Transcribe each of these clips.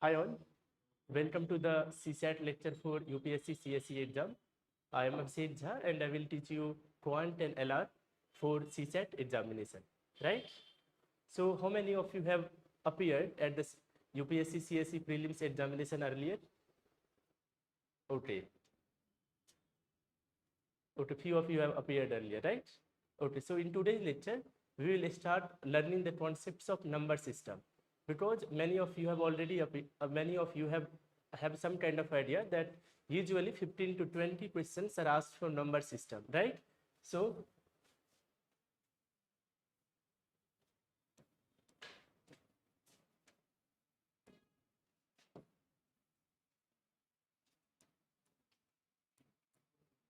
Hi all, welcome to the CSAT lecture for UPSC CSAT exam. I am Abhishek Jha and I will teach you Quant and LR for CSAT examination, right? So how many of you have appeared at this UPSC CSE prelims examination earlier? Okay. Okay, few of you have appeared earlier, right? Okay, so in today's lecture, we will start learning the concepts of number system because many of you have already, many of you have some kind of idea that usually 15 to 20 questions are asked from number system, right? So,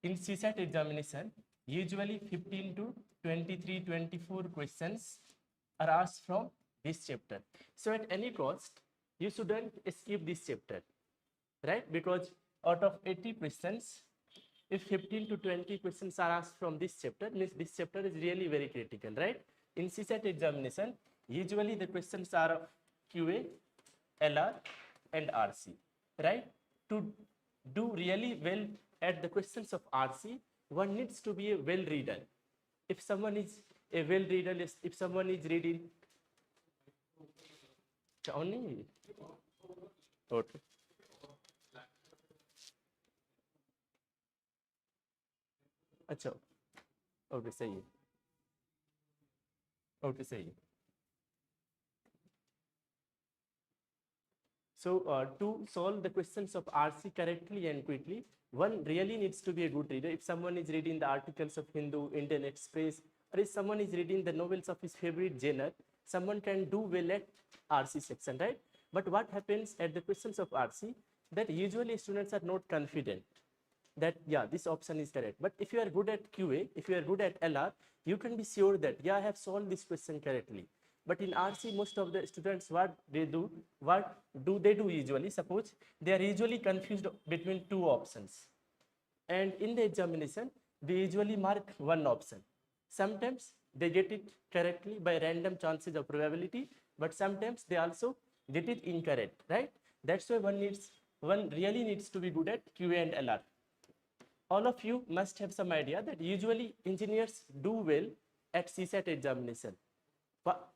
in CSAT examination, usually 15 to 23, 24 questions are asked from this chapter. So at any cost, you shouldn't skip this chapter, right? Because out of 80 questions, if 15 to 20 questions are asked from this chapter, means this chapter is really very critical, right? In CSAT examination, usually the questions are of QA, LR, and RC, right? To do really well at the questions of RC, one needs to be a well reader. If someone is a well reader, if someone is reading only okay. अच्छा okay सही है okay सही है So to solve the questions of RC correctly and quickly, one really needs to be a good reader. If someone is reading the articles of Hindu, Indian Express, or if someone is reading the novels of his favorite genre, someone can do well at RC section, right? But what happens at the questions of RC, that usually students are not confident that, yeah, this option is correct. But if you are good at QA, if you are good at LR, you can be sure that, yeah, I have solved this question correctly. But in RC, most of the students, what do they do usually? Suppose they are usually confused between two options. And in the examination, they usually mark one option. Sometimes they get it correctly by random chances of probability, but sometimes they also get it incorrect, right? That's why one really needs to be good at QA and LR. All of you must have some idea that usually engineers do well at CSAT examination.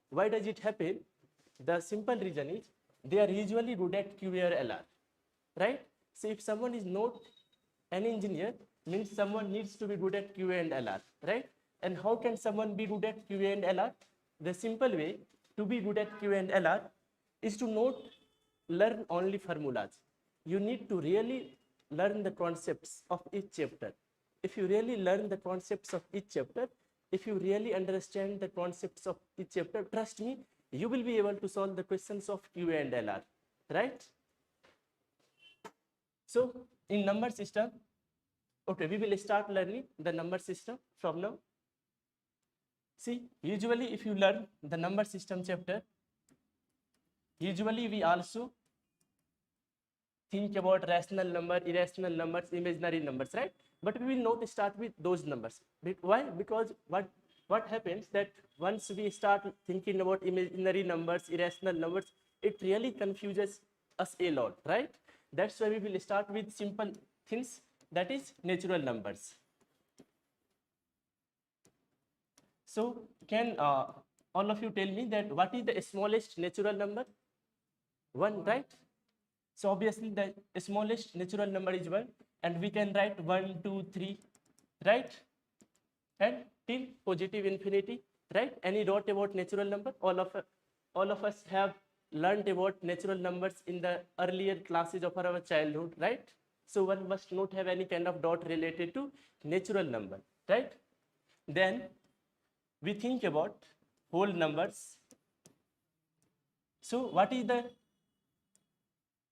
Why does it happen? The simple reason is they are usually good at QA or LR, right? So if someone is not an engineer, means someone needs to be good at QA and LR, right? And how can someone be good at QA and LR? The simple way to be good at QA and LR is to not learn only formulas. You need to really learn the concepts of each chapter. If you really learn the concepts of each chapter, if you really understand the concepts of each chapter, trust me, you will be able to solve the questions of QA and LR, right? So in number system, okay, we will start learning the number system from now. See, usually if you learn the number system chapter, usually we also think about rational number, irrational numbers, imaginary numbers, right? But we will not start with those numbers. Why? Because what happens that once we start thinking about imaginary numbers, irrational numbers, it really confuses us a lot, right? That's why we will start with simple things, that is natural numbers. So can all of you tell me that what is the smallest natural number? 1, right? So obviously the smallest natural number is 1, and we can write 1, 2, 3, right? And till positive infinity, right? Any doubt about natural number? All of us have learned about natural numbers in the earlier classes of our childhood, right? So one must not have any kind of doubt related to natural number, right? Then we think about whole numbers. So what is the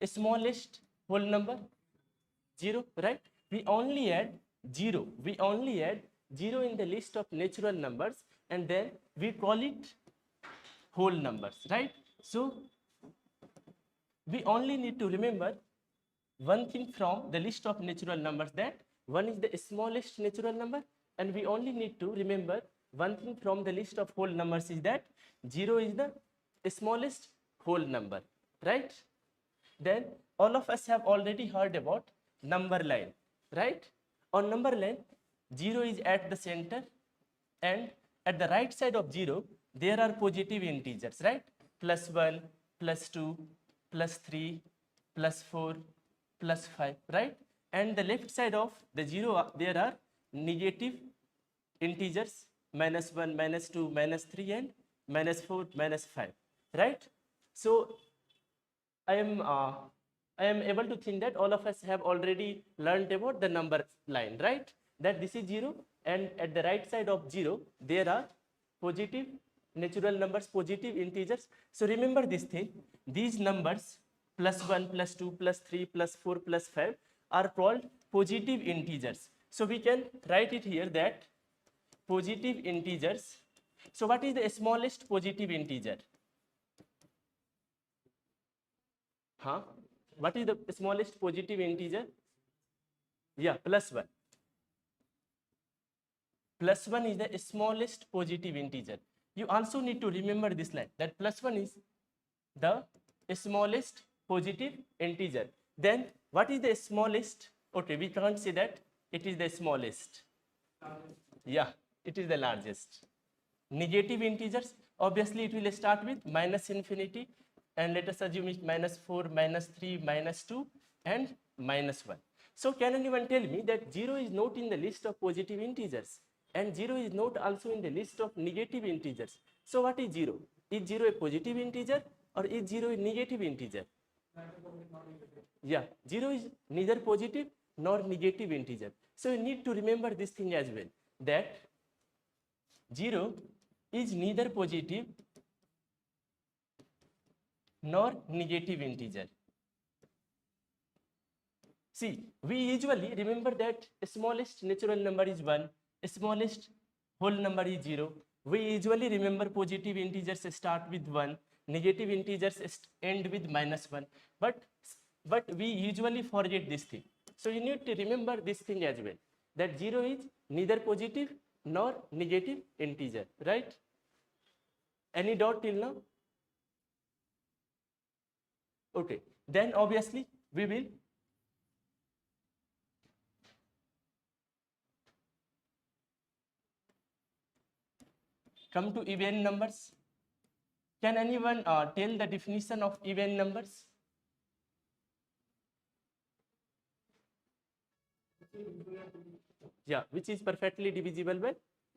smallest whole number? 0, right? We only add 0. We only add 0 in the list of natural numbers, and then we call it whole numbers, right? So we only need to remember one thing from the list of natural numbers, that 1 is the smallest natural number, and we only need to remember one thing from the list of whole numbers, is that 0 is the smallest whole number, right? Then all of us have already heard about number line, right? On number line, 0 is at the center, and at the right side of 0, there are positive integers, right? Plus 1, plus 2, plus 3, plus 4, plus 5, right? And the left side of the 0, there are negative integers, minus 1, minus 2, minus 3, and minus 4, minus 5, right? So I am able to think that all of us have already learned about the number line, right? That this is 0, and at the right side of 0, there are positive natural numbers, positive integers. So remember this thing, these numbers plus 1, plus 2, plus 3, plus 4, plus 5 are called positive integers. So we can write it here that positive integers. So what is the smallest positive integer? Huh? What is the smallest positive integer? Yeah, plus 1. Plus 1 is the smallest positive integer. You also need to remember this line, that plus 1 is the smallest positive integer. Then what is the smallest? Okay, we can't say that it is the smallest. Yeah, it is the largest. Negative integers, obviously it will start with minus infinity, and let us assume it's minus 4, minus 3, minus 2, and minus 1. So can anyone tell me that 0 is not in the list of positive integers, and 0 is not also in the list of negative integers? So what is 0? Is 0 a positive integer, or is 0 a negative integer? Yeah, 0 is neither positive nor negative integer. So you need to remember this thing as well, that 0 is neither positive nor negative integer. See, we usually remember that smallest natural number is 1, smallest whole number is 0. We usually remember positive integers start with 1, negative integers end with minus 1. But we usually forget this thing. So you need to remember this thing as well, that 0 is neither positive nor negative integer, right? Any doubt till now? Okay, then obviously we will come to even numbers. Can anyone tell the definition of even numbers? Yeah, which is perfectly divisible by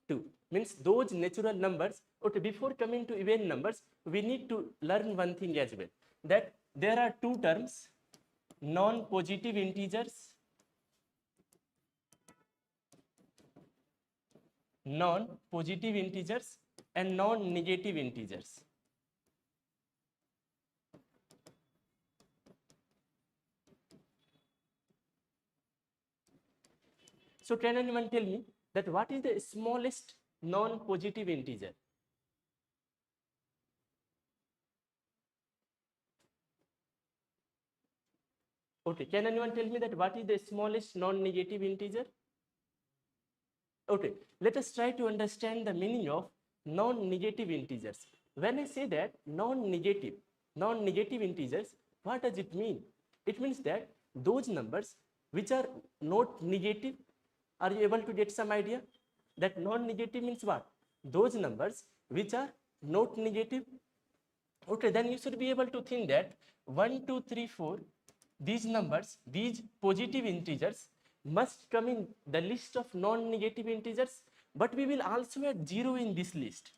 2. Means those natural numbers. Okay, before coming to even numbers, we need to learn one thing as well, that there are two terms, non-positive integers, and non-negative integers. So can anyone tell me that what is the smallest non-positive integer? Okay, can anyone tell me that what is the smallest non-negative integer? Okay, let us try to understand the meaning of non-negative integers. When I say that non-negative integers, what does it mean? It means that those numbers which are not negative. Are you able to get some idea? That non-negative means what? Those numbers which are not negative. Okay, then you should be able to think that 1, 2, 3, 4, these numbers, these positive integers must come in the list of non-negative integers, but we will also add 0 in this list.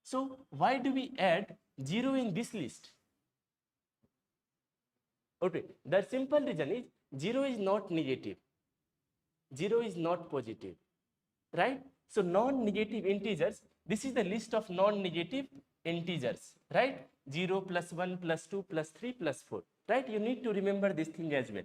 So why do we add 0 in this list? Okay, the simple reason is 0 is not negative, 0 is not positive, right? So non-negative integers, this is the list of non-negative integers, right? 0 plus 1 plus 2 plus 3 plus 4, right? You need to remember this thing as well,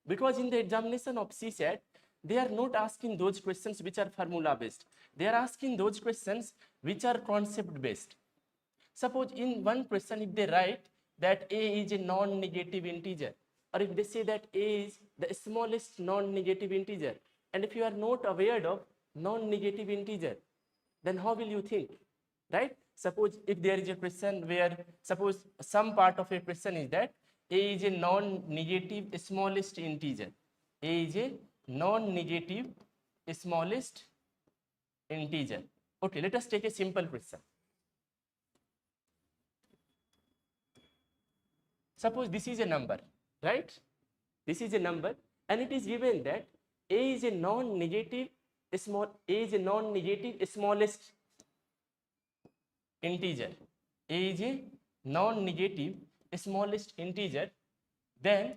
because in the examination of CSAT, they are not asking those questions which are formula based. They are asking those questions which are concept based. Suppose in one question, if they write that a is a non-negative integer, or if they say that a is the smallest non-negative integer, and if you are not aware of non-negative integer, then how will you think, right? Suppose if there is a question where, suppose some part of a question is that A is a non-negative smallest integer. A is a non-negative smallest integer. Okay, let us take a simple question. Suppose this is a number, right? This is a number, and it is given that A is a non-negative smallest integer. A is a non-negative smallest integer. Then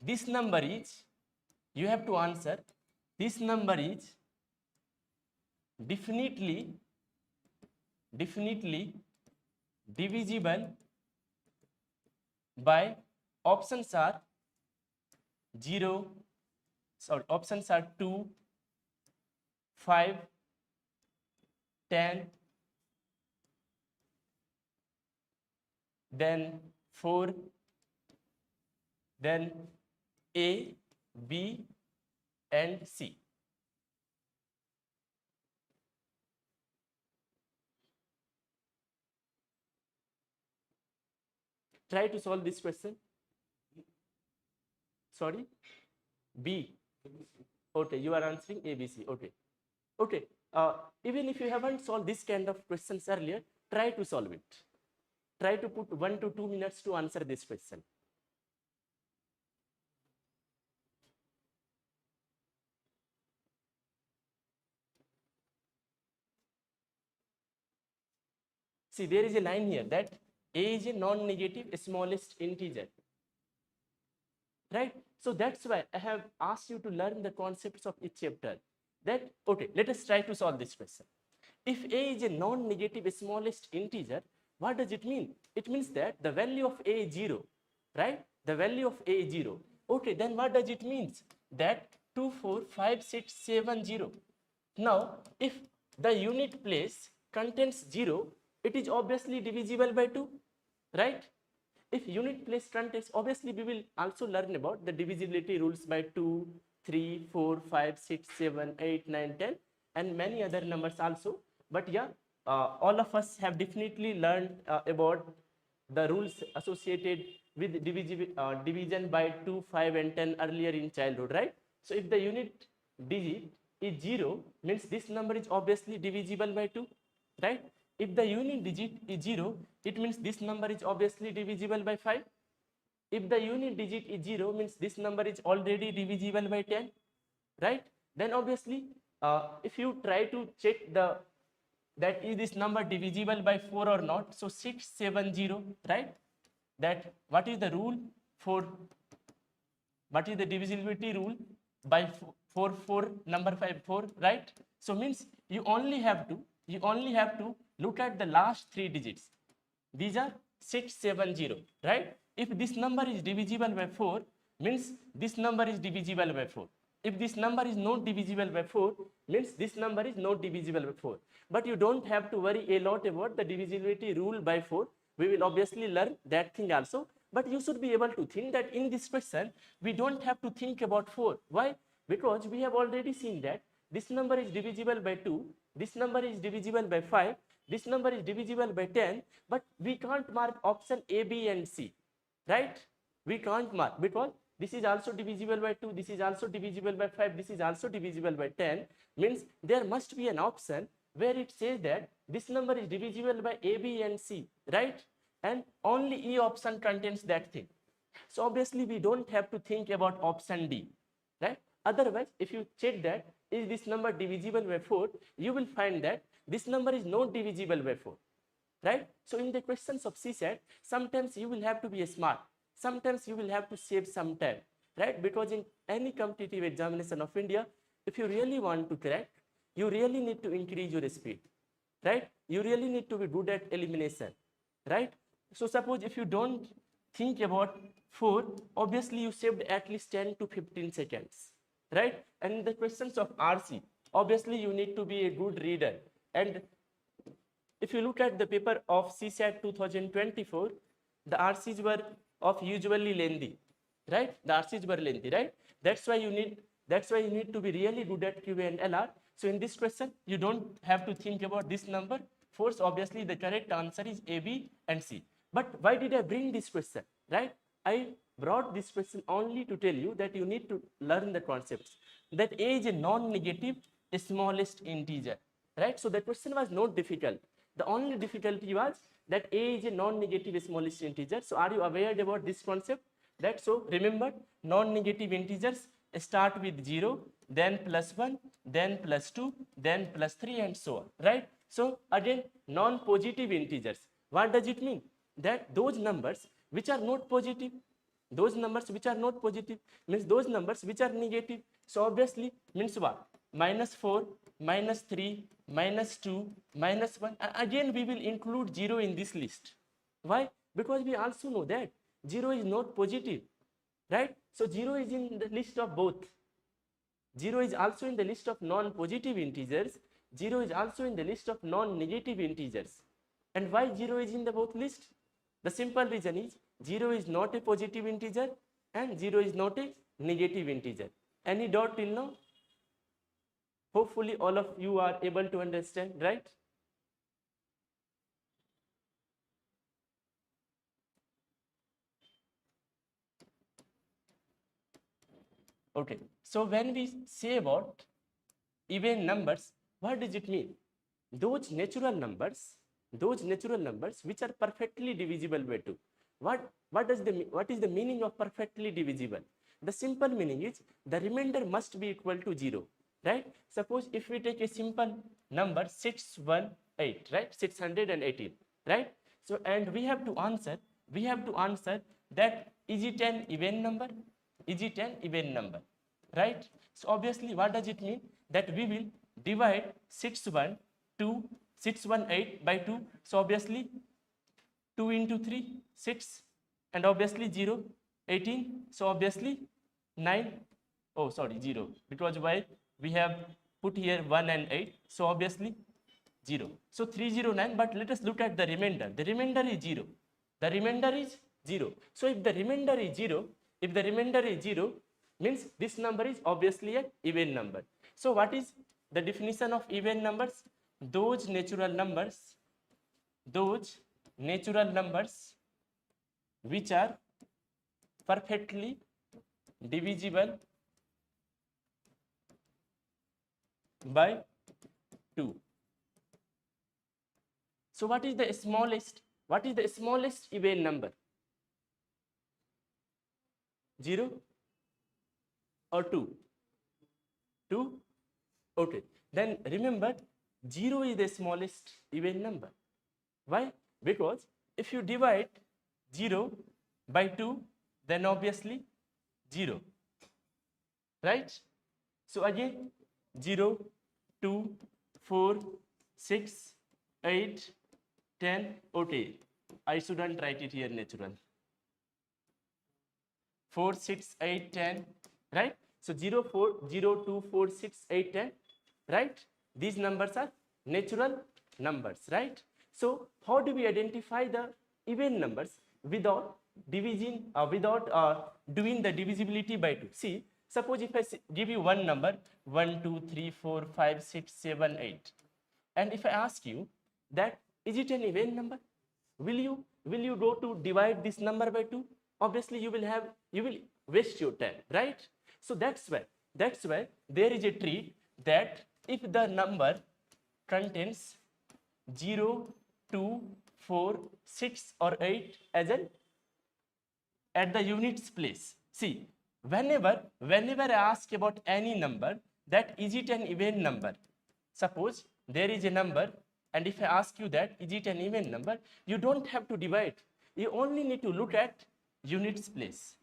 this number is, you have to answer, this number is definitely divisible by, options are 2, 5, 10, then 4, then A, B, and C. Try to solve this question. Sorry? B. Okay, you are answering A, B, C. Okay. Okay. Even if you haven't solved this kind of questions earlier, try to solve it. Try to put 1 to 2 minutes to answer this question. See, there is a line here that A is a non-negative smallest integer. Right? So that's why I have asked you to learn the concepts of each chapter. That, okay, let us try to solve this question. If A is a non-negative smallest integer, what does it mean? It means that the value of A is 0, right? The value of A is 0. Okay, then what does it mean? That 2, 4, 5, 6, 7, 0. Now, if the unit place contains 0, it is obviously divisible by 2, right? If unit place contains, obviously we will also learn about the divisibility rules by 2, 3, 4, 5, 6, 7, 8, 9, 10, and many other numbers also. But yeah, all of us have definitely learned about the rules associated with division by 2, 5, and 10 earlier in childhood, right? So if the unit digit is 0, means this number is obviously divisible by 2, right? If the unit digit is 0, it means this number is obviously divisible by 5. If the unit digit is 0, means this number is already divisible by 10, right? Then obviously, if you try to check that is this number divisible by 4 or not, so 670, right? That what is the rule for, what is the divisibility rule by 4, number 5, 4, right? So means you only have to look at the last 3 digits. These are 670, right? If this number is divisible by 4, means this number is divisible by 4. If this number is not divisible by 4, means this number is not divisible by 4. But you don't have to worry a lot about the divisibility rule by 4. We will obviously learn that thing also. But you should be able to think that in this question, we don't have to think about 4. Why? Because we have already seen that this number is divisible by 2, this number is divisible by 5, this number is divisible by 10, but we can't mark option A, B, and C, right? We can't mark because this is also divisible by 2, this is also divisible by 5, this is also divisible by 10, means there must be an option where it says that this number is divisible by A, B, and C, right? And only E option contains that thing. So obviously we don't have to think about option D, right? Otherwise, if you check that is this number divisible by 4, you will find that this number is not divisible by 4, right? So in the questions of CSAT, sometimes you will have to be smart. Sometimes you will have to save some time, right? Because in any competitive examination of India, if you really want to crack, you really need to increase your speed, right? You really need to be good at elimination, right? So suppose if you don't think about 4, obviously you saved at least 10 to 15 seconds, right? And in the questions of RC, obviously you need to be a good reader. And if you look at the paper of CSAT 2024, the RCs were of usually lengthy, right? The RCs were lengthy, right? That's why you need to be really good at QA and LR. So in this question, you don't have to think about this number. Force, obviously the correct answer is A, B, and C. But why did I bring this question, right? I brought this question only to tell you that you need to learn the concepts. That a is a non-negative smallest integer, right? So the question was not difficult. The only difficulty was that a is a non-negative smallest integer. So are you aware about this concept? That so remember, non-negative integers start with 0, then +1, then +2, then +3, and so on, right? So again, non-positive integers. What does it mean? That those numbers which are not positive, those numbers which are not positive means those numbers which are negative. So obviously means what? -4, -3, -2, -1. And again we will include 0 in this list. Why? Because we also know that 0 is not positive, right? So 0 is in the list of both. 0 is also in the list of non-positive integers. 0 is also in the list of non-negative integers. And why 0 is in the both list? The simple reason is 0 is not a positive integer and 0 is not a negative integer. Any doubt till now? Hopefully all of you are able to understand, right? Okay, so when we say about even numbers, what does it mean? Those natural numbers which are perfectly divisible by 2. What is the meaning of perfectly divisible? The simple meaning is the remainder must be equal to 0, right? Suppose if we take a simple number 618, right? 618, right? So and we have to answer that is it an even number? Is it an even number, right? So obviously what does it mean? That we will divide 618 by 2. So obviously 2 into 3, 6, and obviously 0, 18. So obviously 9, oh sorry 0, because why we have put here 1 and 8. So obviously 0. So 309, but let us look at the remainder. The remainder is 0. The remainder is 0. So if the remainder is 0, means this number is obviously an even number. So what is the definition of even numbers? Those natural numbers which are perfectly divisible by 2. So what is the smallest even number? 0 or 2? 2? Okay. Then remember, 0 is the smallest even number. Why? Because if you divide 0 by 2, then obviously 0, right? So again 0, 2, 4, 6, 8, 10. Okay, I shouldn't write it here natural. 4, 6, 8, 10, right? So 0, 4, 0, 2, 4, 6, 8, 10, right? These numbers are natural numbers, right? So how do we identify the even numbers without division, doing the divisibility by 2? See, suppose if I give you one number 1, 2, 3, 4, 5, 6, 7, 8, and if I ask you that is it an even number, will you go to divide this number by 2? Obviously you will waste your time, right? So that's why there is a treat that if the number contains 0, 2, 4, 6 or 8 as an at the units place. See, whenever I ask about any number, that is it an even number? Suppose there is a number, and if I ask you that is it an even number, you don't have to divide. You only need to look at units place.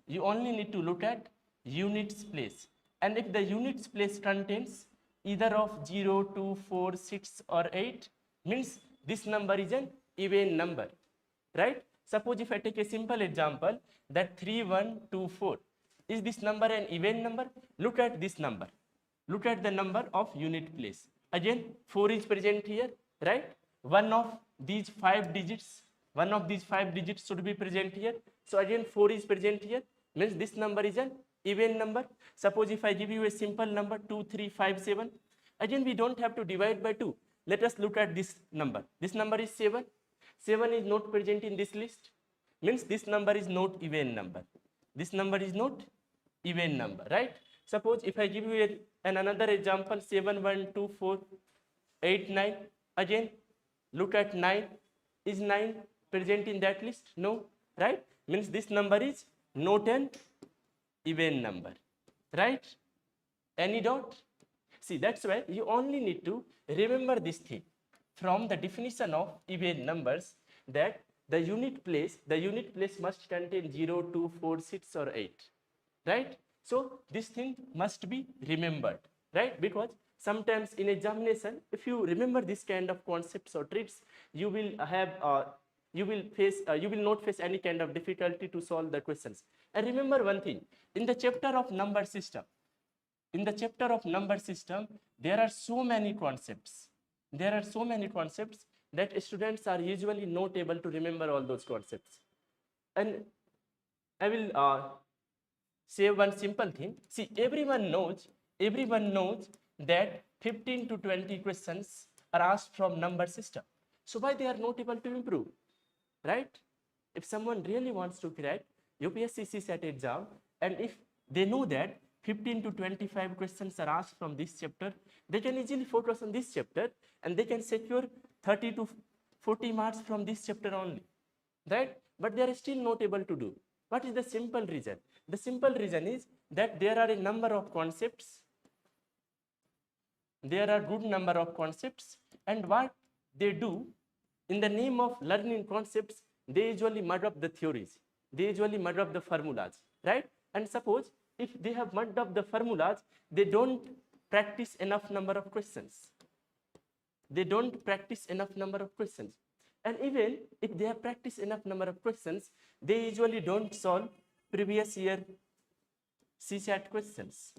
And if the units place contains either of 0, 2, 4, 6 or 8, means this number is an even number, right? Suppose if I take a simple example that 3, 1, 2, 4, is this number an even number? Look at this number. Look at the number of unit place. Again 4 is present here, right? One of these 5 digits should be present here. So again 4 is present here, means this number is an even number. Suppose if I give you a simple number 2, 3, 5, 7, again we don't have to divide by 2. Let us look at this number. This number is 7. 7 is not present in this list, means this number is not even number. This number is not even number, right? Suppose if I give you another example, 7, 1, 2, 4, 8, 9. Again, look at 9. Is 9 present in that list? No, right? Means this number is not an even number, right? Any doubt? See, that's why you only need to remember this thing from the definition of even numbers, that the unit place must contain 0, 2, 4, 6 or 8, right? So this thing must be remembered, right? Because sometimes in examination, if you remember this kind of concepts or tricks, you will have you will not face any kind of difficulty to solve the questions. And remember one thing, in the chapter of number system, there are so many concepts. That students are usually not able to remember all those concepts. And I will say one simple thing. See, everyone knows that 15 to 20 questions are asked from number system. So why they are not able to improve, right? If someone really wants to crack UPSC CSAT exam, and if they know that 15 to 25 questions are asked from this chapter, they can easily focus on this chapter and they can secure 30 to 40 marks from this chapter only, right? But they are still not able to do. What is the simple reason? The simple reason is that there are a number of concepts. There are good number of concepts, and what they do, in the name of learning concepts, they usually mud up the theories. They usually mud up the formulas, right? And suppose if they have mudded up the formulas, they don't practice enough number of questions. And even if they have practiced enough number of questions, they usually don't solve previous year CSAT questions,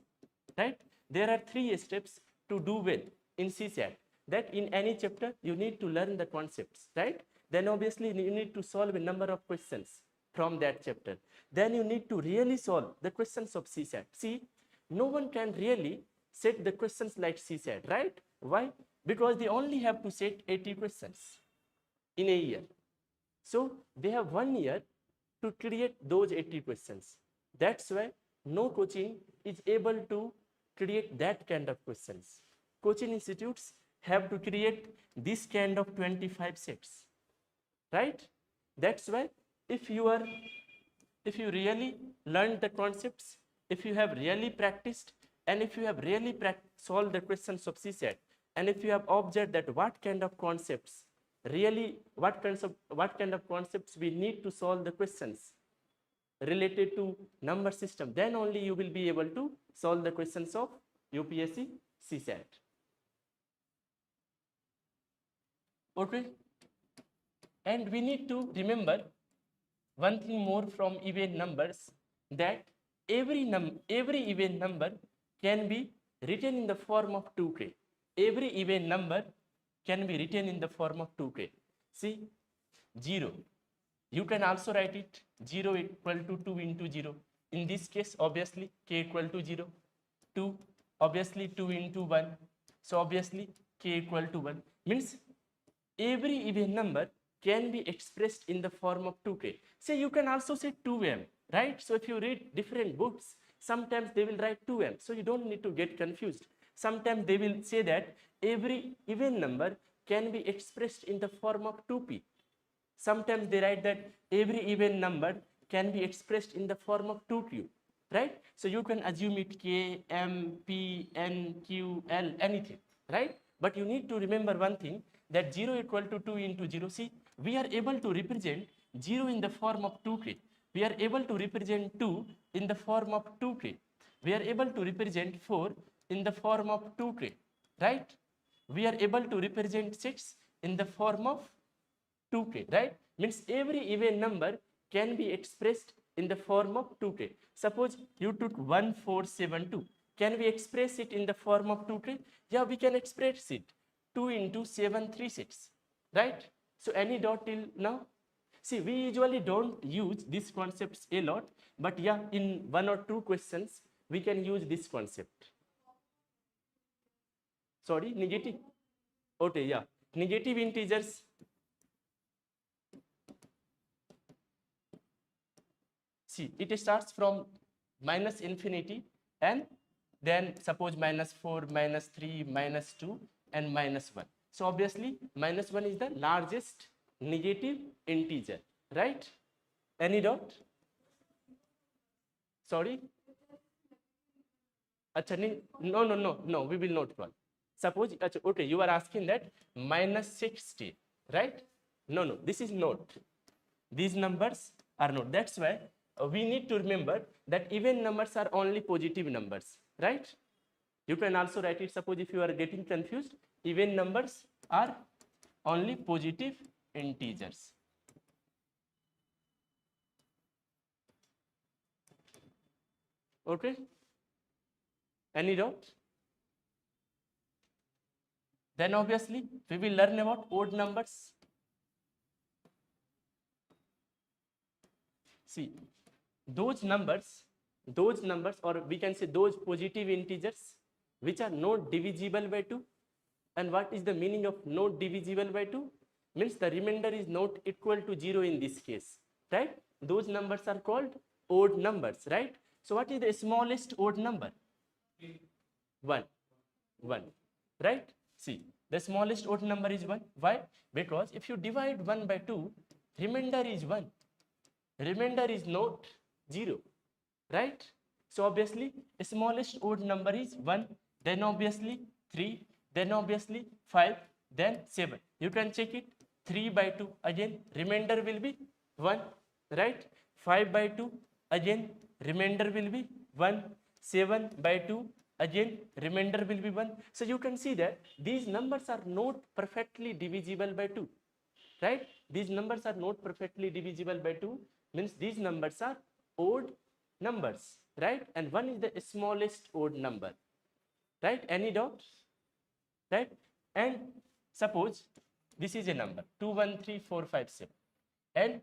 right? There are 3 steps to do well in CSAT. That in any chapter, you need to learn the concepts, right? Then obviously you need to solve a number of questions from that chapter. Then you need to really solve the questions of CSAT. See, no one can really set the questions like CSAT, right? Why? Because they only have to set 80 questions in a year. So they have 1 year to create those 80 questions. That's why no coaching is able to create that kind of questions. Coaching institutes have to create this kind of 25 sets, right? That's why if you really learned the concepts, if you have really practiced, and if you have really solved the questions of CSAT, and if you have observed that what kind of concepts we need to solve the questions related to number system, then only you will be able to solve the questions of UPSC CSAT. Okay, and we need to remember one thing more from even numbers, that every even number can be written in the form of 2k. Every even number can be written in the form of 2k. See, 0. You can also write it 0 equal to 2 into 0. In this case, obviously, k equal to 0. 2, obviously 2 into 1. So obviously, k equal to 1. Means every even number can be expressed in the form of 2k. Say you can also say 2m, right? So if you read different books, sometimes they will write 2m. So you don't need to get confused. Sometimes they will say that every even number can be expressed in the form of 2p. Sometimes they write that every even number can be expressed in the form of 2q, right? So you can assume it k, m, p, n, q, l, anything, right? But you need to remember one thing, that 0 equal to 2 into 0. See, we are able to represent 0 in the form of 2k. We are able to represent 2 in the form of 2k. We are able to represent 4 in the form of 2k, right? We are able to represent 6 in the form of 2k, right? Means every even number can be expressed in the form of 2k. Suppose you took 1472. Can we express it in the form of 2k? Yeah, we can express it. 2 into 736, right? So any doubt till now? See, we usually don't use these concepts a lot, but yeah, in 1 or 2 questions, we can use this concept. Sorry, negative? Okay, yeah. Negative integers. See, it starts from minus infinity and then suppose minus 4, minus 3, minus 2 and minus 1. So obviously minus 1 is the largest negative integer, right? Any doubt? Sorry? Achha, no, we will not call. Suppose, achha, okay, you are asking that minus 60, right? No, this is not. These numbers are not. That's why we need to remember that even numbers are only positive numbers, right? You can also write it, suppose if you are getting confused, even numbers are only positive integers. Okay? Any doubt? Then obviously we will learn about odd numbers. See, those numbers or we can say those positive integers which are not divisible by 2. And what is the meaning of not divisible by 2? Means the remainder is not equal to 0 in this case, right? Those numbers are called odd numbers, right? So what is the smallest odd number? 1, right? See, the smallest odd number is 1. Why? Because if you divide 1 by 2, remainder is 1. Remainder is not 0, right? So obviously smallest odd number is 1, then obviously 3, then obviously 5, then 7. You can check it. 3 by 2, again remainder will be 1, right? 5 by 2, again remainder will be 1. 7 by 2, again remainder will be 1. So you can see that these numbers are not perfectly divisible by 2, right? These numbers are not perfectly divisible by 2, means these numbers are odd numbers, right? And 1 is the smallest odd number, right? Any doubts? Right? And suppose this is a number 2, 1, 3, 4, 5, 7, and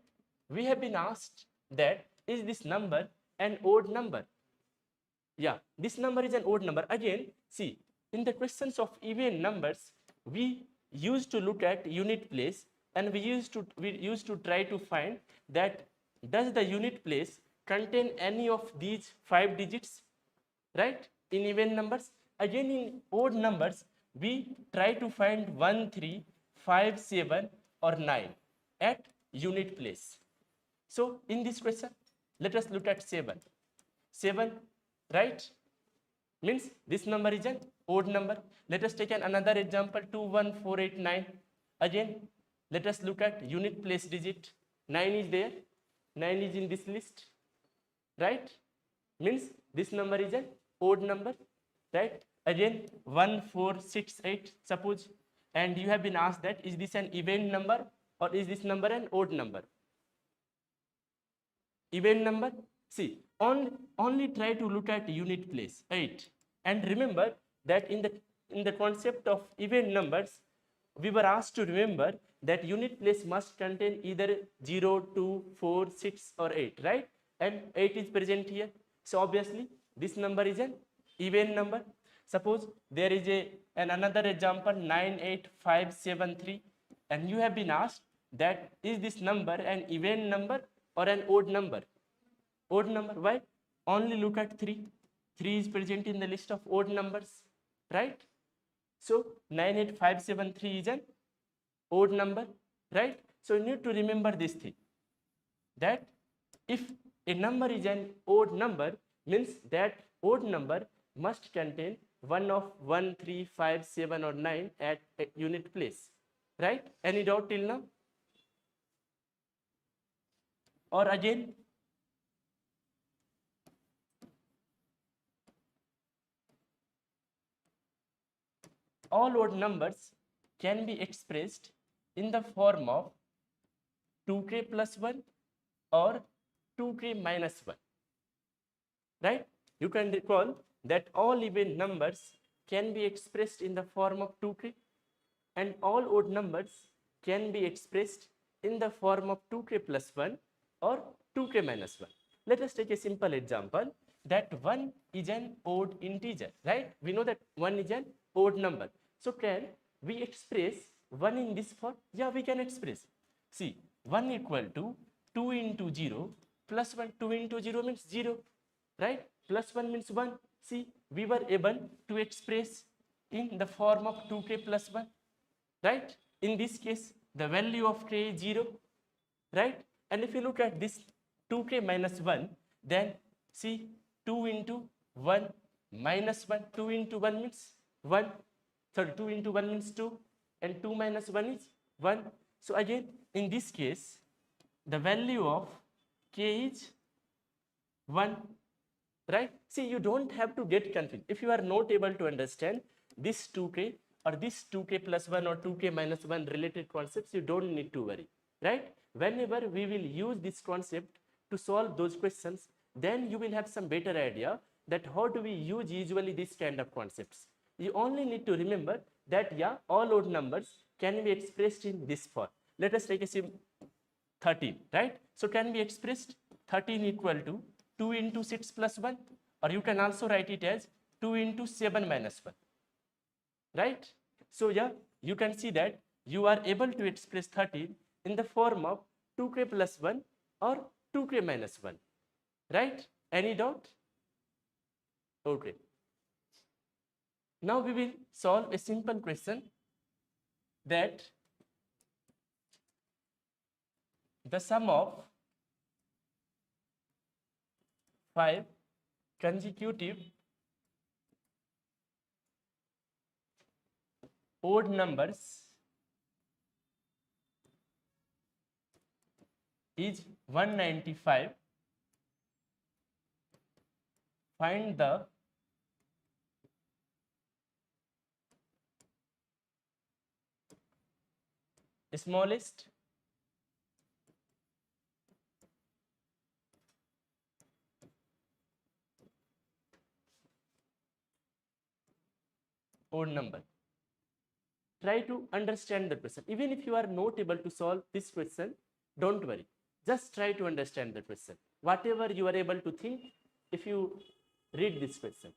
we have been asked that is this number an odd number? Yeah, this number is an odd number. Again, see, in the questions of even numbers, we used to look at unit place, and we used to try to find that does the unit place contain any of these 5 digits, right? In even numbers. Again, in odd numbers, we try to find 1, 3, 5, 7 or 9 at unit place. So in this question, let us look at 7. 7, right? Means this number is an odd number. Let us take another example, 2, 1, 4, 8, 9. Again, let us look at unit place digit. 9 is there. 9 is in this list, right? Means this number is an odd number, right? Again, 1, 4, 6, 8, suppose, and you have been asked that is this an even number or is this number an odd number? Even number. See, only try to look at unit place, 8, and remember that in the concept of even numbers, we were asked to remember that unit place must contain either 0, 2, 4, 6 or 8, right? And 8 is present here. So obviously this number is an even number. Suppose there is another example 9, 8, 5, 7, 3, and you have been asked that is this number an even number or an odd number? Odd number. Why? Only look at 3. 3 is present in the list of odd numbers, right? So 9, 8, 5, 7, 3 is an odd number, right? So you need to remember this thing, that if a number is an odd number, means that odd number must contain one of 1, 3, 5, 7 or 9 at a unit place, right? Any doubt till now? Or again, all odd numbers can be expressed in the form of 2k plus 1 or 2k minus 1, right? You can recall that all even numbers can be expressed in the form of 2k, and all odd numbers can be expressed in the form of 2k plus 1 or 2k minus 1. Let us take a simple example that 1 is an odd integer, right? We know that 1 is an odd number. So can we express 1 in this form? Yeah, we can express. See, 1 equal to 2 into 0 plus 1. 2 into 0 means 0, right? Plus 1 means 1. See, we were able to express in the form of 2k plus 1, right? In this case, the value of k is 0, right? And if you look at this 2k minus 1, then see 2 into 1 minus 1. 2 into 1 means 1. Sorry, 2 into 1 means 2, and 2 minus 1 is 1. So again, in this case, the value of k is 1, right? See, you don't have to get confused. If you are not able to understand this 2k or this 2k plus 1 or 2k minus 1 related concepts, you don't need to worry, right? Whenever we will use this concept to solve those questions, then you will have some better idea that how do we use usually this kind of concepts. You only need to remember that, yeah, all odd numbers can be expressed in this form. Let us take a 13, right? So can be expressed 13 equal to 2 into 6 plus 1, or you can also write it as 2 into 7 minus 1, right? So yeah, you can see that you are able to express 13 in the form of 2k plus 1 or 2k minus 1, right? Any doubt? Okay. Now we will solve a simple question that the sum of 5 consecutive odd numbers is 195. Find the smallest odd number. Try to understand the question. Even if you are not able to solve this question, don't worry. Just try to understand the question. Whatever you are able to think, if you read this question.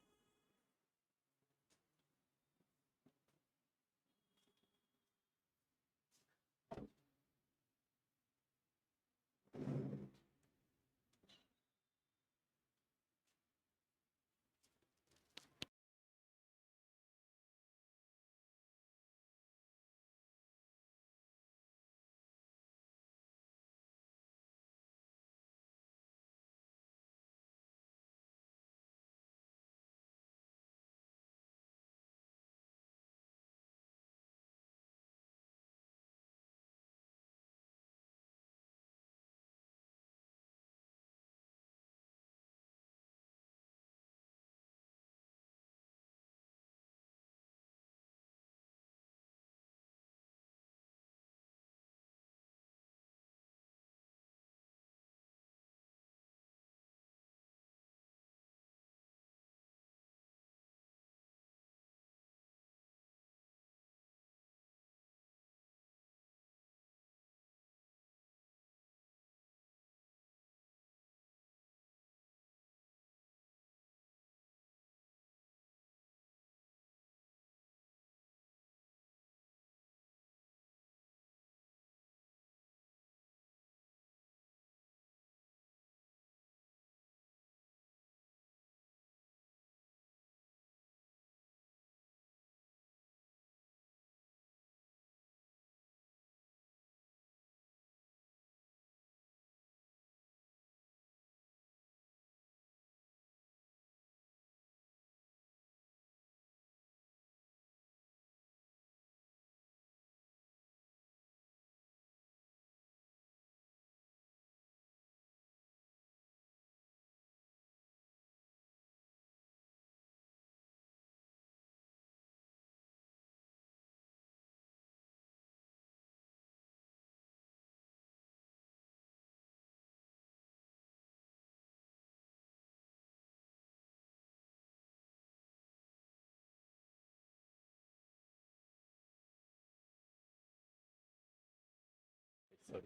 Sorry.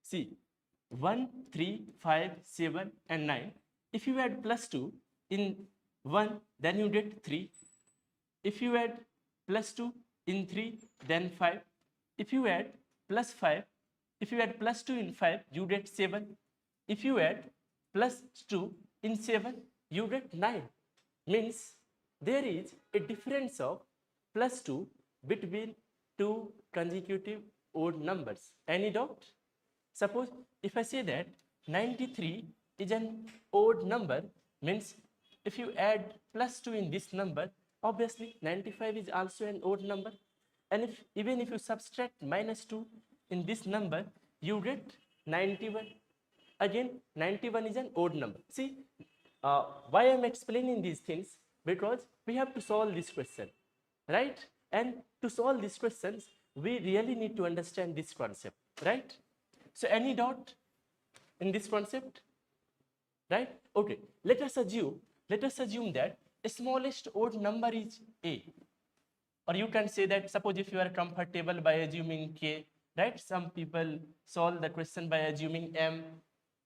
See, 1, 3, 5, 7, and 9. If you add plus 2 in 1, then you get 3. If you add plus 2 in 3, then 5. If you add plus 5, if you add plus 2 in 5, you get 7. If you add plus 2 in 7, you get 9. Means there is a difference of plus 2 between two consecutive odd numbers. Any doubt? Suppose if I say that 93 is an odd number, means if you add plus 2 in this number, obviously 95 is also an odd number. And if even if you subtract minus 2 in this number, you get 91. Again, 91 is an odd number. See, why I am explaining these things? Because we have to solve this question, right? And to solve these questions, we really need to understand this concept, right? So any doubt in this concept, right? Okay, let us assume that the smallest odd number is a, or you can say that, suppose if you are comfortable by assuming k, right? Some people solve the question by assuming m,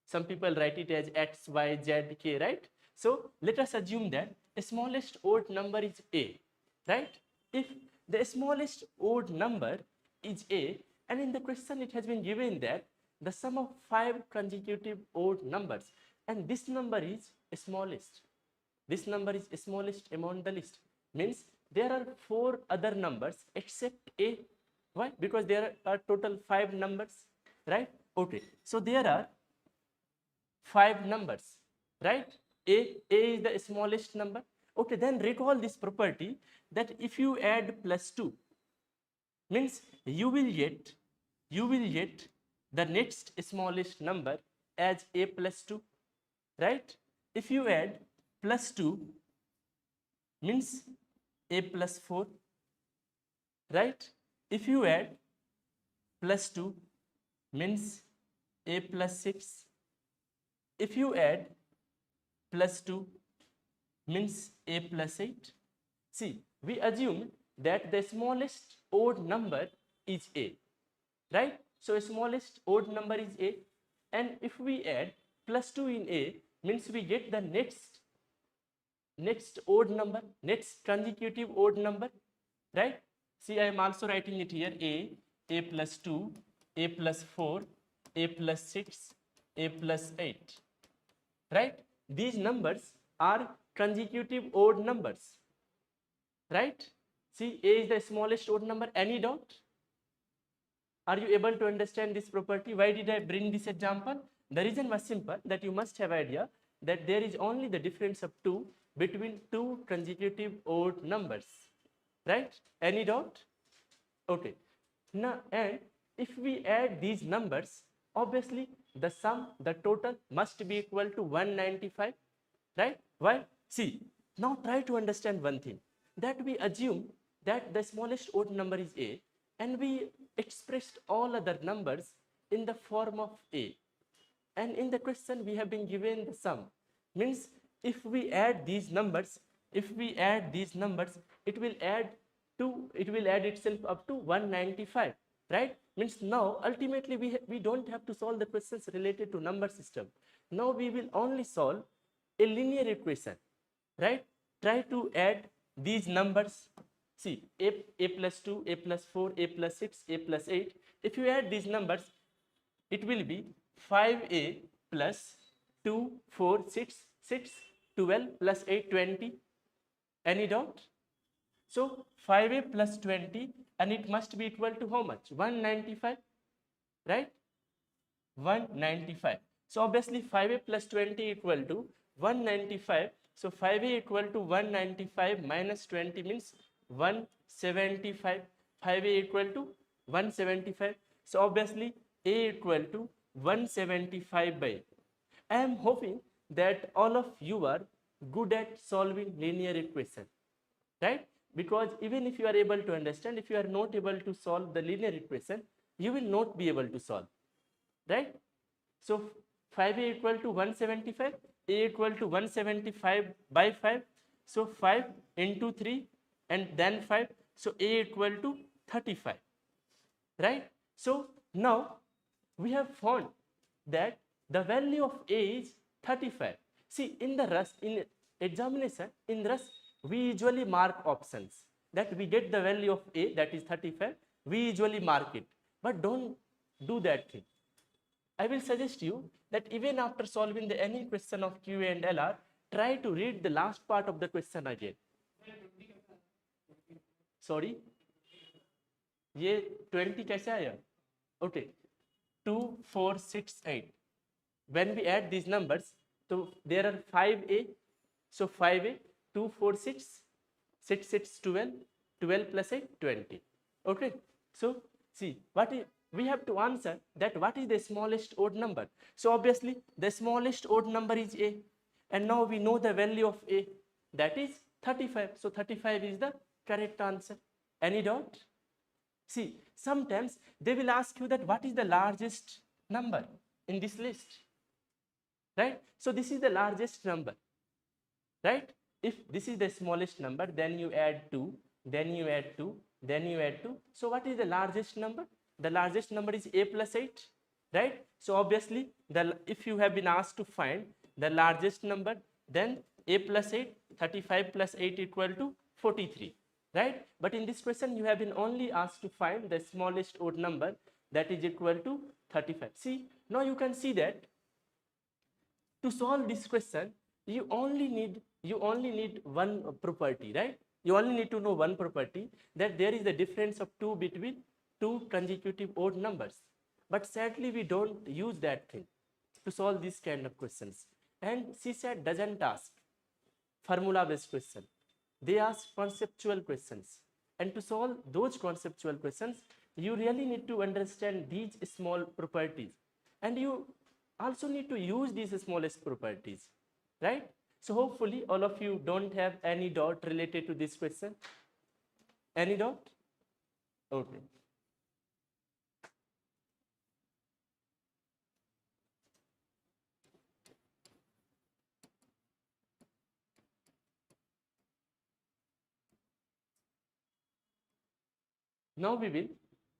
some people write it as x, y, z, k, right? So let us assume that the smallest odd number is a, right? If the smallest odd number is a, and in the question it has been given that the sum of 5 consecutive odd numbers, and this number is smallest. This number is smallest among the list. Means there are 4 other numbers except a. Why? Because there are total 5 numbers, right? Okay. So there are 5 numbers, right? A is the smallest number. Okay, then recall this property that if you add plus 2, means you will get the next smallest number as a plus 2, right? If you add plus 2, means a plus 4, right? If you add plus 2, means a plus 6. If you add plus 2, means a plus 8. See, we assume that the smallest odd number is a, right? So smallest odd number is a, and if we add plus 2 in a, means we get the next odd number, next consecutive odd number, right? See, I am also writing it here: a plus 2, a plus 4, a plus 6, a plus 8, right? These numbers are consecutive odd numbers, right? See, a is the smallest odd number. Any doubt? Are you able to understand this property? Why did I bring this example? The reason was simple, that you must have idea that there is only the difference of 2 between two consecutive odd numbers, right? Any doubt? Okay. Now, and if we add these numbers, obviously the sum, the total must be equal to 195, right? Why? See, now try to understand one thing, that we assume that the smallest odd number is a, and we expressed all other numbers in the form of a, and in the question we have been given the sum. Means if we add these numbers, it will add itself up to 195, right? Means now ultimately we don't have to solve the questions related to number system. Now we will only solve a linear equation, right? Try to add these numbers. See, a plus 2, a plus 4, a plus 6, a plus 8. If you add these numbers, it will be 5a plus 2, 4, 6, 12 plus 8, 20. Any doubt? So 5a plus 20, and it must be equal to how much? 195, right? 195. So obviously 5a plus 20 equal to 195. So 5a equal to 195 minus 20 means 175. 5a equal to 175. So obviously a equal to 175 by. I am hoping that all of you are good at solving linear equation, right? Because even if you are able to understand, if you are not able to solve the linear equation, you will not be able to solve, right? So 5a equal to 175, a equal to 175 by 5. So 5 into 3 and then 5. So a equal to 35, right? So now we have found that the value of a is 35. See, in examination, we usually mark options, that we get the value of a, that is 35, we usually mark it. But don't do that thing. I will suggest you that even after solving any question of Q and LR, try to read the last part of the question again. Sorry, ये 20 कैसे आया? Okay, 2, 4, 6, 8. When we add these numbers, so there are 5A. So 5A, 2, 4, 6, 6, 6, 12, 12 plus 8, 20. Okay. So see, we have to answer that what is the smallest odd number. So obviously the smallest odd number is A, and now we know the value of A, that is 35. So 35 is the correct answer. Any doubt? See, sometimes they will ask you that what is the largest number in this list, right? So this is the largest number, right? If this is the smallest number, then you add 2, then you add 2, then you add 2. So what is the largest number? The largest number is A plus 8, right? So obviously, if you have been asked to find the largest number, then A plus 8, 35 plus 8 equal to 43, right? But in this question, you have been only asked to find the smallest odd number, that is equal to 35. See, now you can see that to solve this question, you only need one property, right? You only need to know one property, that there is a difference of 2 between two consecutive odd numbers. But sadly, we don't use that thing to solve this kind of questions. And CSAT doesn't ask formula-based questions. They ask conceptual questions. And to solve those conceptual questions, you really need to understand these small properties. And you also need to use these smallest properties, right? So hopefully all of you don't have any doubt related to this question. Any doubt? Okay. Now we will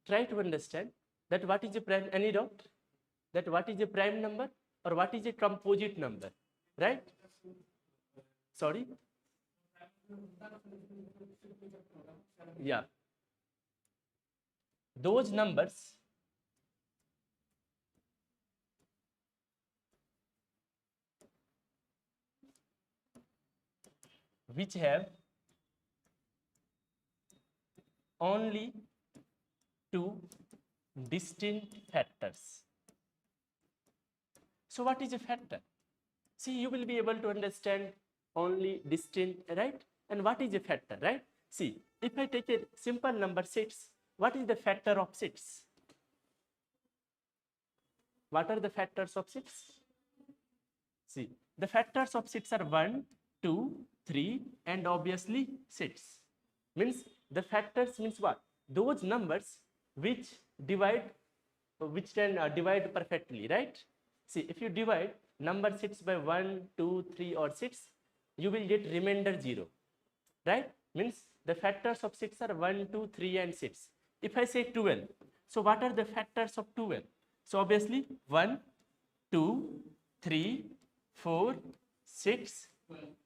try to understand that what is a prime. Any doubt? That what is a prime number or what is a composite number, right? Sorry? Yeah. Those numbers which have only two distinct factors. So what is a factor? See, you will be able to understand only distinct, right? And what is a factor, right? See, if I take a simple number 6, what is the factor of 6? What are the factors of 6? See, the factors of 6 are 1, 2, 3, and obviously 6. Means the factors means what? Those numbers which can divide perfectly, right? See, if you divide number 6 by 1, 2, 3 or 6, you will get remainder 0, right? Means the factors of 6 are 1, 2, 3 and 6. If I say 12, so what are the factors of 12? So obviously 1, 2, 3, 4, 6,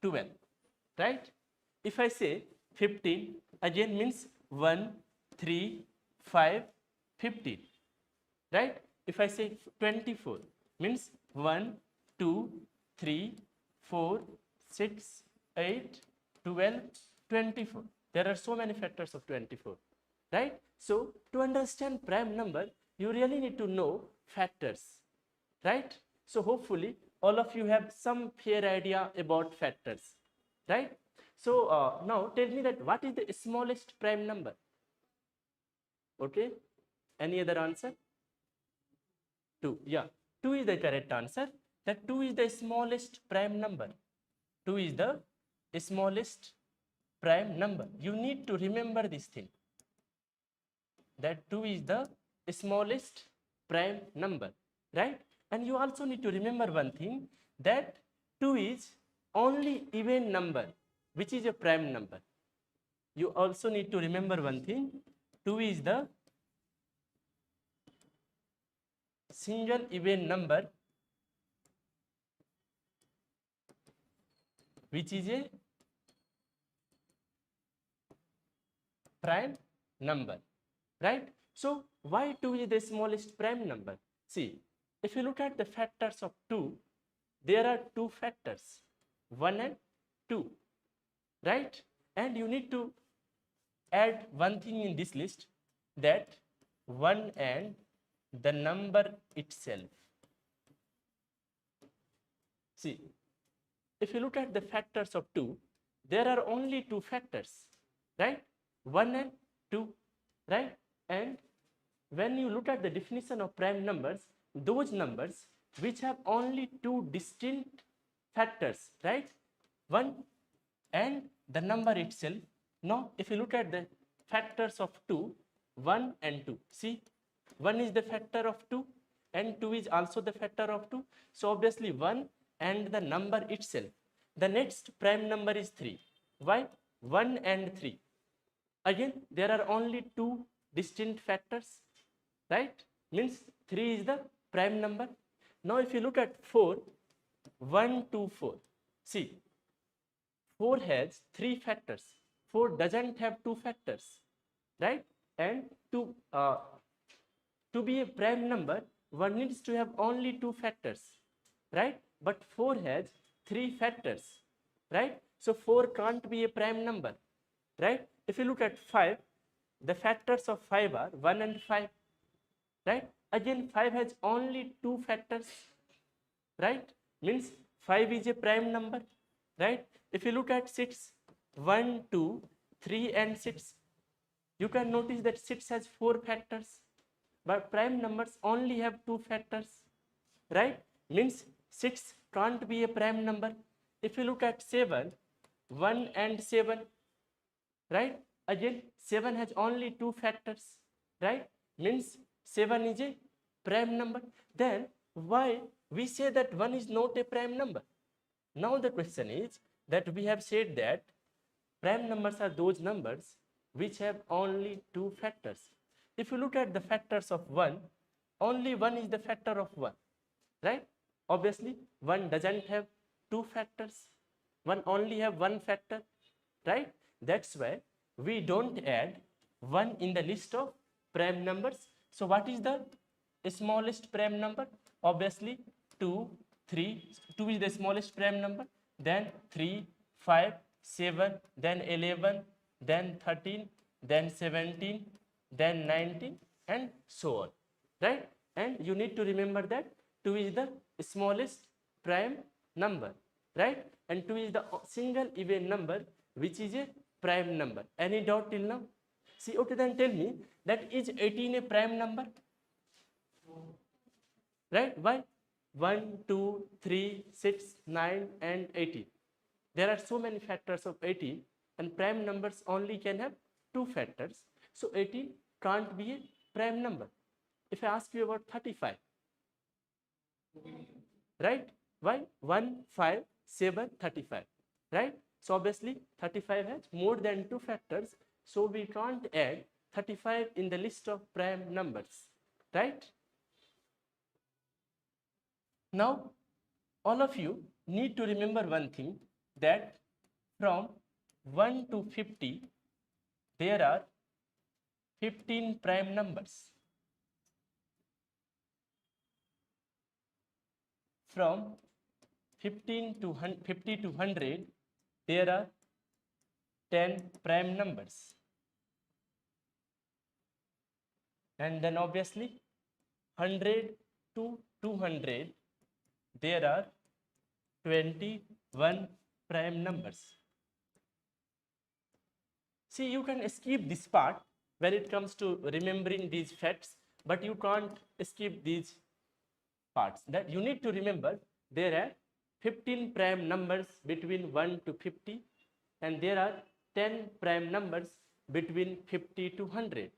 12, right? If I say 15, again means 1, 3, 5, 15, right? If I say 24, means 1, 2, 3, 4, 6, 8, 12, 24. There are so many factors of 24, right? So to understand prime number, you really need to know factors, right? So hopefully all of you have some fair idea about factors, right? So now tell me that what is the smallest prime number? Okay, any other answer? 2. Yeah, 2 is the correct answer. That 2 is the smallest prime number. 2 is the smallest prime number. You need to remember this thing, that 2 is the smallest prime number, right? And you also need to remember one thing, that 2 is only even number which is a prime number. You also need to remember one thing, 2 is the single even number which is a prime number, right? So why 2 is the smallest prime number? See, if you look at the factors of 2, there are two factors, 1 and 2, right? And you need to add one thing in this list, that 1 and the number itself. See, if you look at the factors of 2, there are only two factors, right? 1 and 2, right? And when you look at the definition of prime numbers, those numbers which have only two distinct factors, right? 1 and the number itself. Now, if you look at the factors of 2, 1 and 2, see, 1 is the factor of 2 and 2 is also the factor of 2. So, obviously 1 and the number itself. The next prime number is 3. Why? 1 and 3. Again, there are only two distinct factors, right? Means 3 is the prime number. Now, if you look at 4, 1, 2, 4. See, 4 has 3 factors. 4 doesn't have 2 factors, right? And to be a prime number, one needs to have only 2 factors, right? But 4 has 3 factors, right? So 4 can't be a prime number, right? If you look at 5, the factors of 5 are 1 and 5, right? Again, 5 has only 2 factors, right? Means 5 is a prime number, right? If you look at 6, 1, 2, 3 and 6, you can notice that 6 has 4 factors, but prime numbers only have 2 factors, right? Means 6 can't be a prime number. If you look at 7, 1 and 7, right? Again, 7 has only 2 factors, right? Means 7 is a prime number. Then why we say that 1 is not a prime number? Now the question is that we have said that prime numbers are those numbers which have only 2 factors. If you look at the factors of 1, only 1 is the factor of 1, right? Obviously, 1 doesn't have 2 factors. 1 only have 1 factor, right? That's why we don't add 1 in the list of prime numbers. So what is the smallest prime number? Obviously, 2, 3. 2 is the smallest prime number. Then 3, 5, 7, then 11, then 13, then 17, then 19, and so on, right? And you need to remember that 2 is the smallest prime number, right? And 2 is the single even number which is a prime number. Any doubt till now? See, okay, then tell me that is 18 a prime number, right? Why? 1, 2, 3, 6, 9, and 18. There are so many factors of 18, and prime numbers only can have 2 factors. So 18 can't be a prime number. If I ask you about 35, right? Why? 1, 5, 7, 35, right? So obviously 35 has more than 2 factors, so we can't add 35 in the list of prime numbers, right? Now, all of you need to remember one thing, that from 1 to 50, there are 15 prime numbers. From 50 to 100, there are 10 prime numbers. And then obviously 100 to 200, there are 21 prime numbers. See, you can skip this part when it comes to remembering these facts, but you can't skip these parts. That you need to remember, there are 15 prime numbers between 1 to 50, and there are 10 prime numbers between 50 to 100,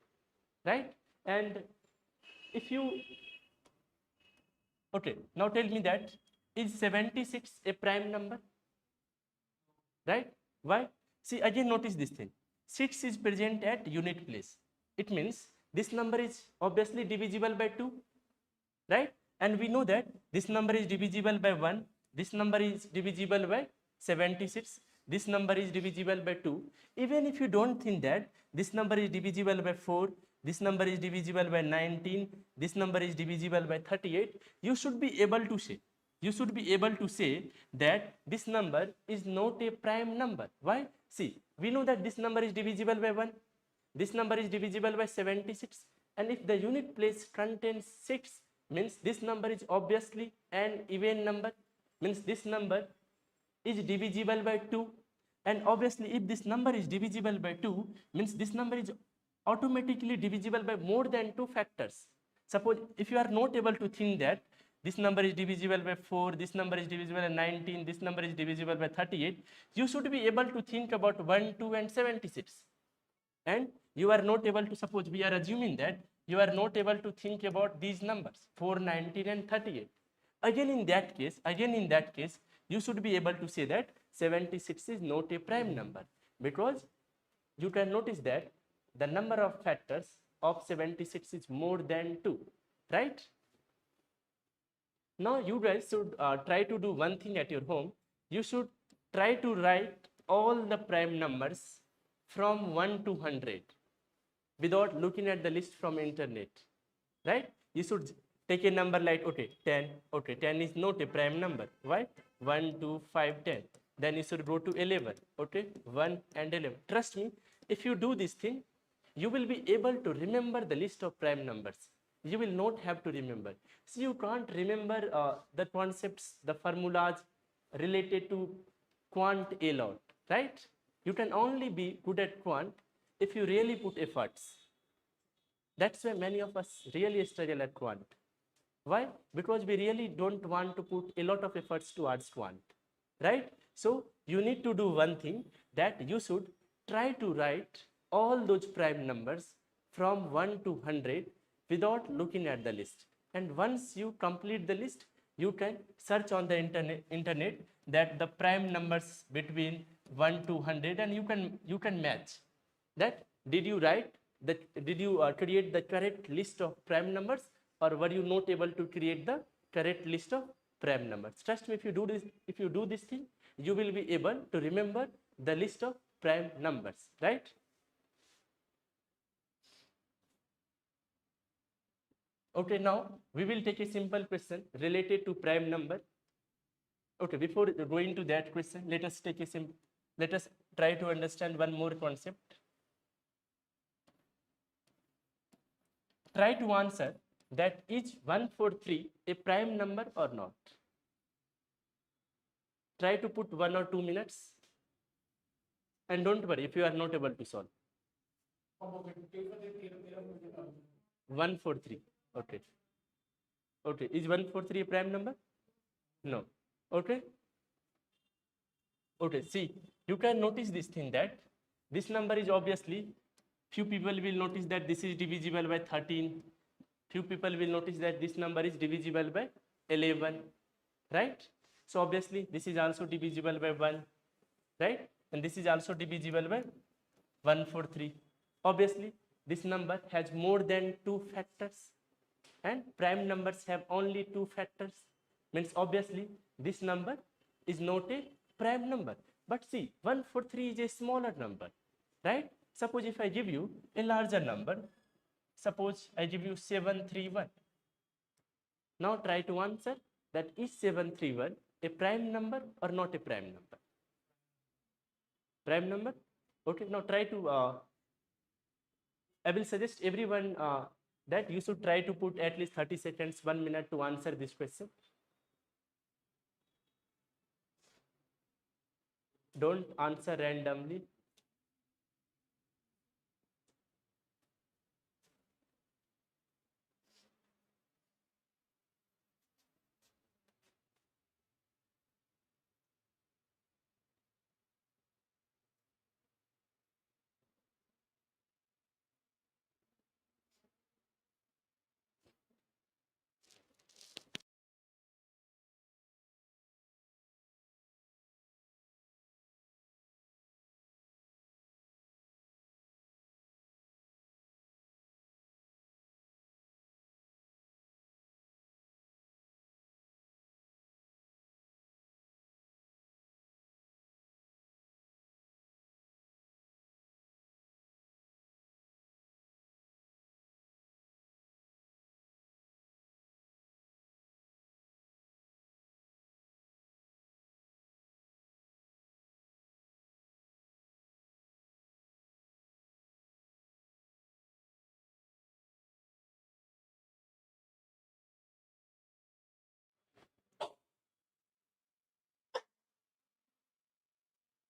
right? And if you, okay, now tell me that is 76 a prime number, right? Why? See, again notice this thing, 6 is present at unit place. It means this number is obviously divisible by 2, right? And we know that this number is divisible by 1, this number is divisible by 76, this number is divisible by 2. Even if you don't think that this number is divisible by 4, this number is divisible by 19, this number is divisible by 38, you should be able to say, that this number is not a prime number. Why? See, we know that this number is divisible by 1, this number is divisible by 76, and if the unit place contains 6, means this number is obviously an even number, means this number is divisible by 2, and obviously if this number is divisible by 2, means this number is automatically divisible by more than 2 factors. Suppose if you are not able to think that this number is divisible by 4, this number is divisible by 19, this number is divisible by 38, you should be able to think about 1, 2 and 76. And you are not able to, suppose we are assuming that you are not able to think about these numbers 4, 19 and 38. Again in that case, you should be able to say that 76 is not a prime number, because you can notice that the number of factors of 76 is more than 2, right? Now you guys should try to do one thing at your home. You should try to write all the prime numbers from 1 to 100 without looking at the list from internet, right? You should take a number like, okay, 10. Okay, 10 is not a prime number. Why? 1, 2, 5, 10. Then you should go to 11. Okay, 1 and 11. Trust me, if you do this thing, you will be able to remember the list of prime numbers. You will not have to remember. So you can't remember the concepts, the formulas related to quant a lot, right? You can only be good at quant if you really put efforts. That's why many of us really struggle at quant. Why? Because we really don't want to put a lot of efforts towards quant, right? So you need to do one thing, that you should try to write all those prime numbers from 1 to 100 without looking at the list. And once you complete the list, you can search on the internet that the prime numbers between 1 to 100, and you can match that. Did you create the correct list of prime numbers, or were you not able to create the correct list of prime numbers? Trust me, if you do this thing, you will be able to remember the list of prime numbers, right? Okay, now we will take a simple question related to prime number. Okay, before going to that question, let us try to understand one more concept. Try to answer that is 143 a prime number or not. Try to put 1 or 2 minutes, and don't worry if you are not able to solve. 143. Okay. Okay. Is 143 a prime number? No. Okay. Okay. See, you can notice this thing, that this number is obviously, few people will notice that this is divisible by 13. Few people will notice that this number is divisible by 11, right? So obviously this is also divisible by 1, right? And this is also divisible by 143. Obviously this number has more than 2 factors, and prime numbers have only 2 factors, means obviously this number is not a prime number. But see, 143 is a smaller number, right? Suppose if I give you a larger number, suppose I give you 731. Now try to answer that is 731 a prime number or not a prime number? Prime number? Okay, now try to, I will suggest everyone that you should try to put at least 30 seconds, 1 minute to answer this question. Don't answer randomly.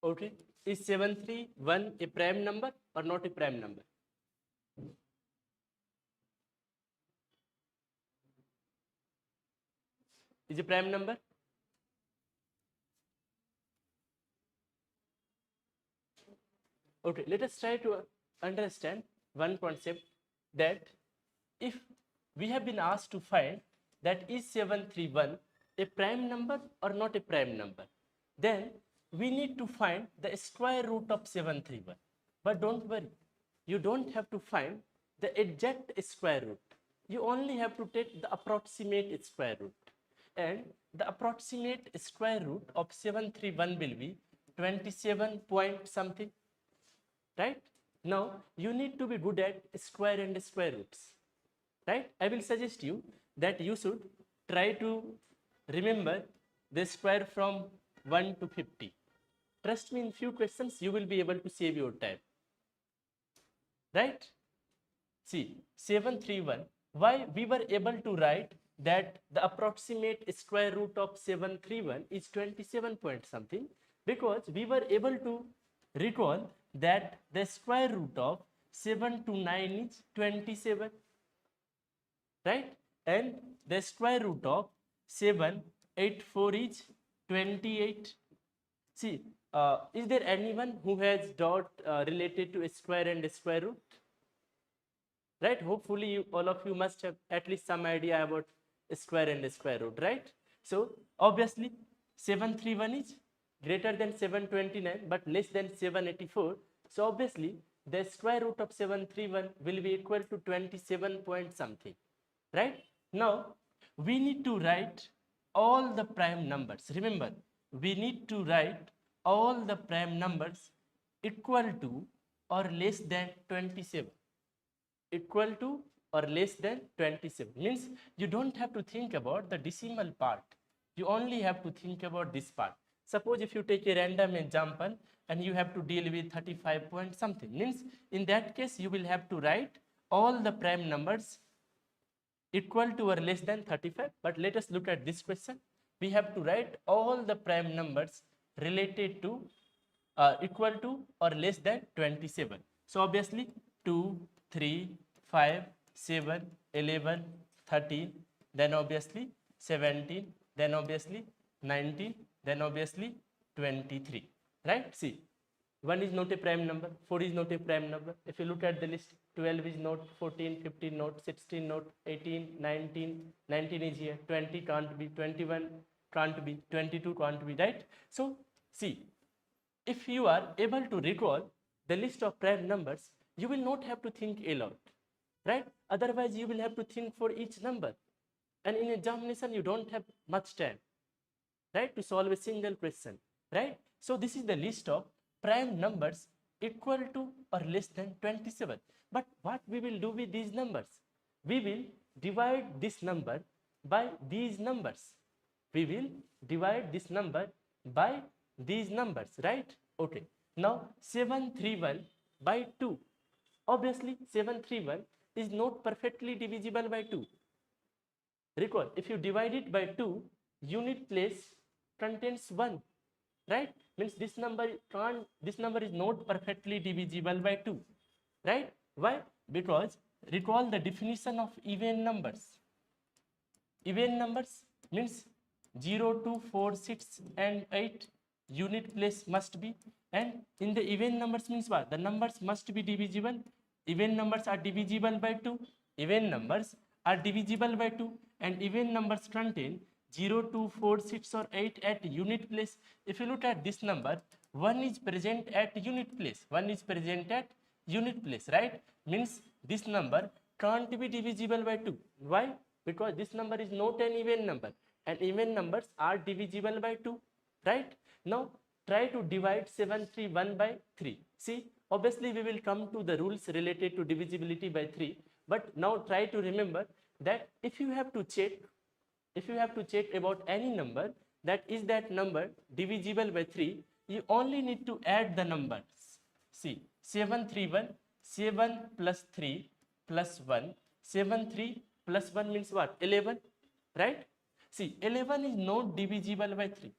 Okay, is 731 a prime number or not a prime number? Is a prime number? Okay, let us try to understand one concept, that if we have been asked to find that is 731 a prime number or not a prime number, then we need to find the square root of 731. But don't worry, you don't have to find the exact square root. You only have to take the approximate square root. And the approximate square root of 731 will be 27 point something. Right? Now, you need to be good at square and square roots. Right? I will suggest you that you should try to remember the square from 1 to 50. Trust me, in few questions you will be able to save your time. Right? See, 731, why we were able to write that the approximate square root of 731 is 27 point something, because we were able to recall that the square root of 7 to 9 is 27, right? And the square root of 784 is 28. See, is there anyone who has dot related to a square and a square root? Right? Hopefully, all of you must have at least some idea about a square and a square root, right? So, obviously, 731 is greater than 729 but less than 784. So, obviously, the square root of 731 will be equal to 27 point something, right? Now, we need to write all the prime numbers. Remember, we need to write all the prime numbers equal to or less than 27. Equal to or less than 27 means you don't have to think about the decimal part. You only have to think about this part. Suppose if you take a random example and you have to deal with 35 point something, means in that case you will have to write all the prime numbers equal to or less than 35. But let us look at this question. We have to write all the prime numbers related to equal to or less than 27. So obviously 2, 3, 5, 7, 11, 13, then obviously 17, then obviously 19, then obviously 23, right? See, 1 is not a prime number, 4 is not a prime number. If you look at the list, 12 is not, 14, 15 not, 16 not, 18, 19, 19 is here, 20 can't be, 21 can't be, 22 can't be, right? So, see, if you are able to recall the list of prime numbers, you will not have to think a lot, right? Otherwise, you will have to think for each number. And in examination, you don't have much time, right, to solve a single question, right? So this is the list of prime numbers equal to or less than 27. But what we will do with these numbers? We will divide this number by these numbers. We will divide this number by these numbers, right? Okay. Now 731 by 2. Obviously 731 is not perfectly divisible by 2. Recall, if you divide it by 2, unit place contains 1, right? Means this number is not perfectly divisible by 2, right? Why? Because recall the definition of even numbers. Even numbers means 0, 2, 4, 6 and 8 unit place must be, and in the even numbers means what? The numbers must be divisible. Even numbers are divisible by 2. Even numbers are divisible by 2, and even numbers contain 0, 2, 4, 6 or 8 at unit place. If you look at this number, 1 is present at unit place. 1 is present at unit place, right? Means this number can't be divisible by 2. Why? Because this number is not an even number, and even numbers are divisible by 2, right? Now try to divide 731 by 3. See, obviously we will come to the rules related to divisibility by 3, but now try to remember that if you have to check about any number, that is that number divisible by 3, you only need to add the numbers. See, 731, 7 plus 3 plus 1, 7, 3 plus 1 means what? 11, right? See, 11 is not divisible by 3.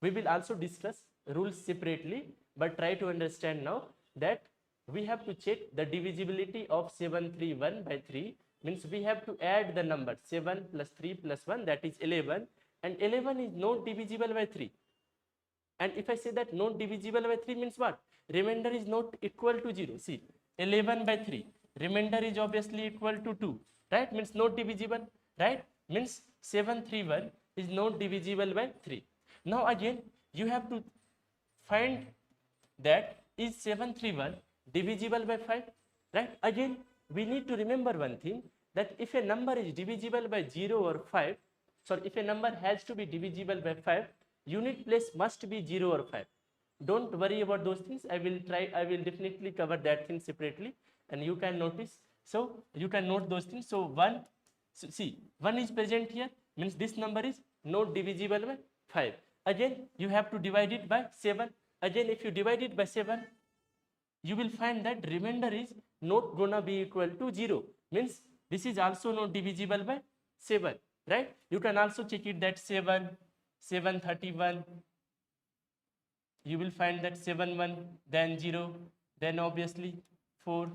We will also discuss rules separately, but try to understand now that we have to check the divisibility of 731 by 3. Means we have to add the number 7 plus 3 plus 1, that is 11, and 11 is not divisible by 3. And if I say that not divisible by 3 means what? Remainder is not equal to 0. See, 11 by 3, remainder is obviously equal to 2, right? Means not divisible, right? Means 731 is not divisible by 3. Now again, you have to find that is 731 divisible by 5, right? Again, we need to remember one thing, that if a number is divisible by 0 or 5, sorry, if a number has to be divisible by 5, unit place must be 0 or 5. Don't worry about those things. I will definitely cover that thing separately, and you can notice. So you can note those things. So 1, so see, 1 is present here, means this number is not divisible by 5. Again, you have to divide it by 7. Again, if you divide it by 7, you will find that remainder is not gonna be equal to 0. Means this is also not divisible by 7, right? You can also check it that 731, you will find that 71, then 0, then obviously 4.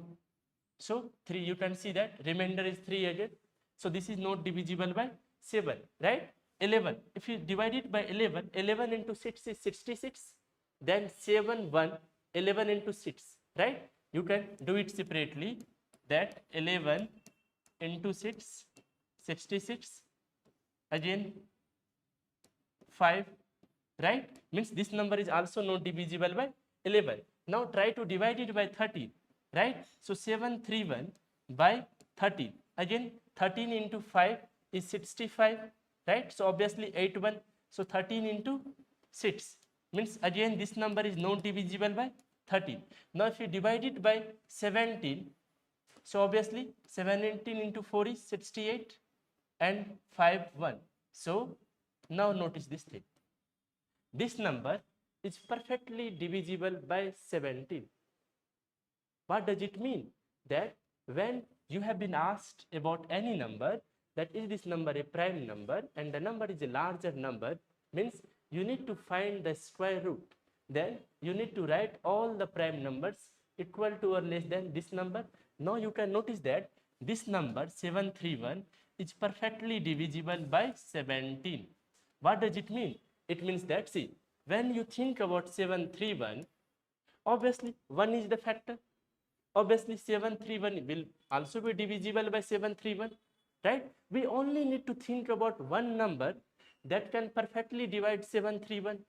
So 3, you can see that remainder is 3 again. So this is not divisible by 7, right? 11, if you divide it by 11, 11 into 6 is 66, then 7, 1, 11 into 6, right? You can do it separately, that 11 into 6, 66, again 5, right? Means this number is also not divisible by 11. Now try to divide it by 13, right? So 731 by 13, again 13 into 5 is 65, right? So obviously 81, so 13 into 6, means again this number is not divisible by 13. Now if you divide it by 17, so obviously 17 into 4 is 68, and 5, 1. So now notice this thing, this number is perfectly divisible by 17. What does it mean? That when you have been asked about any number, that is this number a prime number and the number is a larger number, means you need to find the square root. Then you need to write all the prime numbers equal to or less than this number. Now you can notice that this number 731 is perfectly divisible by 17. What does it mean? It means that, see, when you think about 731, obviously 1 is the factor. Obviously 731 will also be divisible by 731, right? We only need to think about one number that can perfectly divide 731.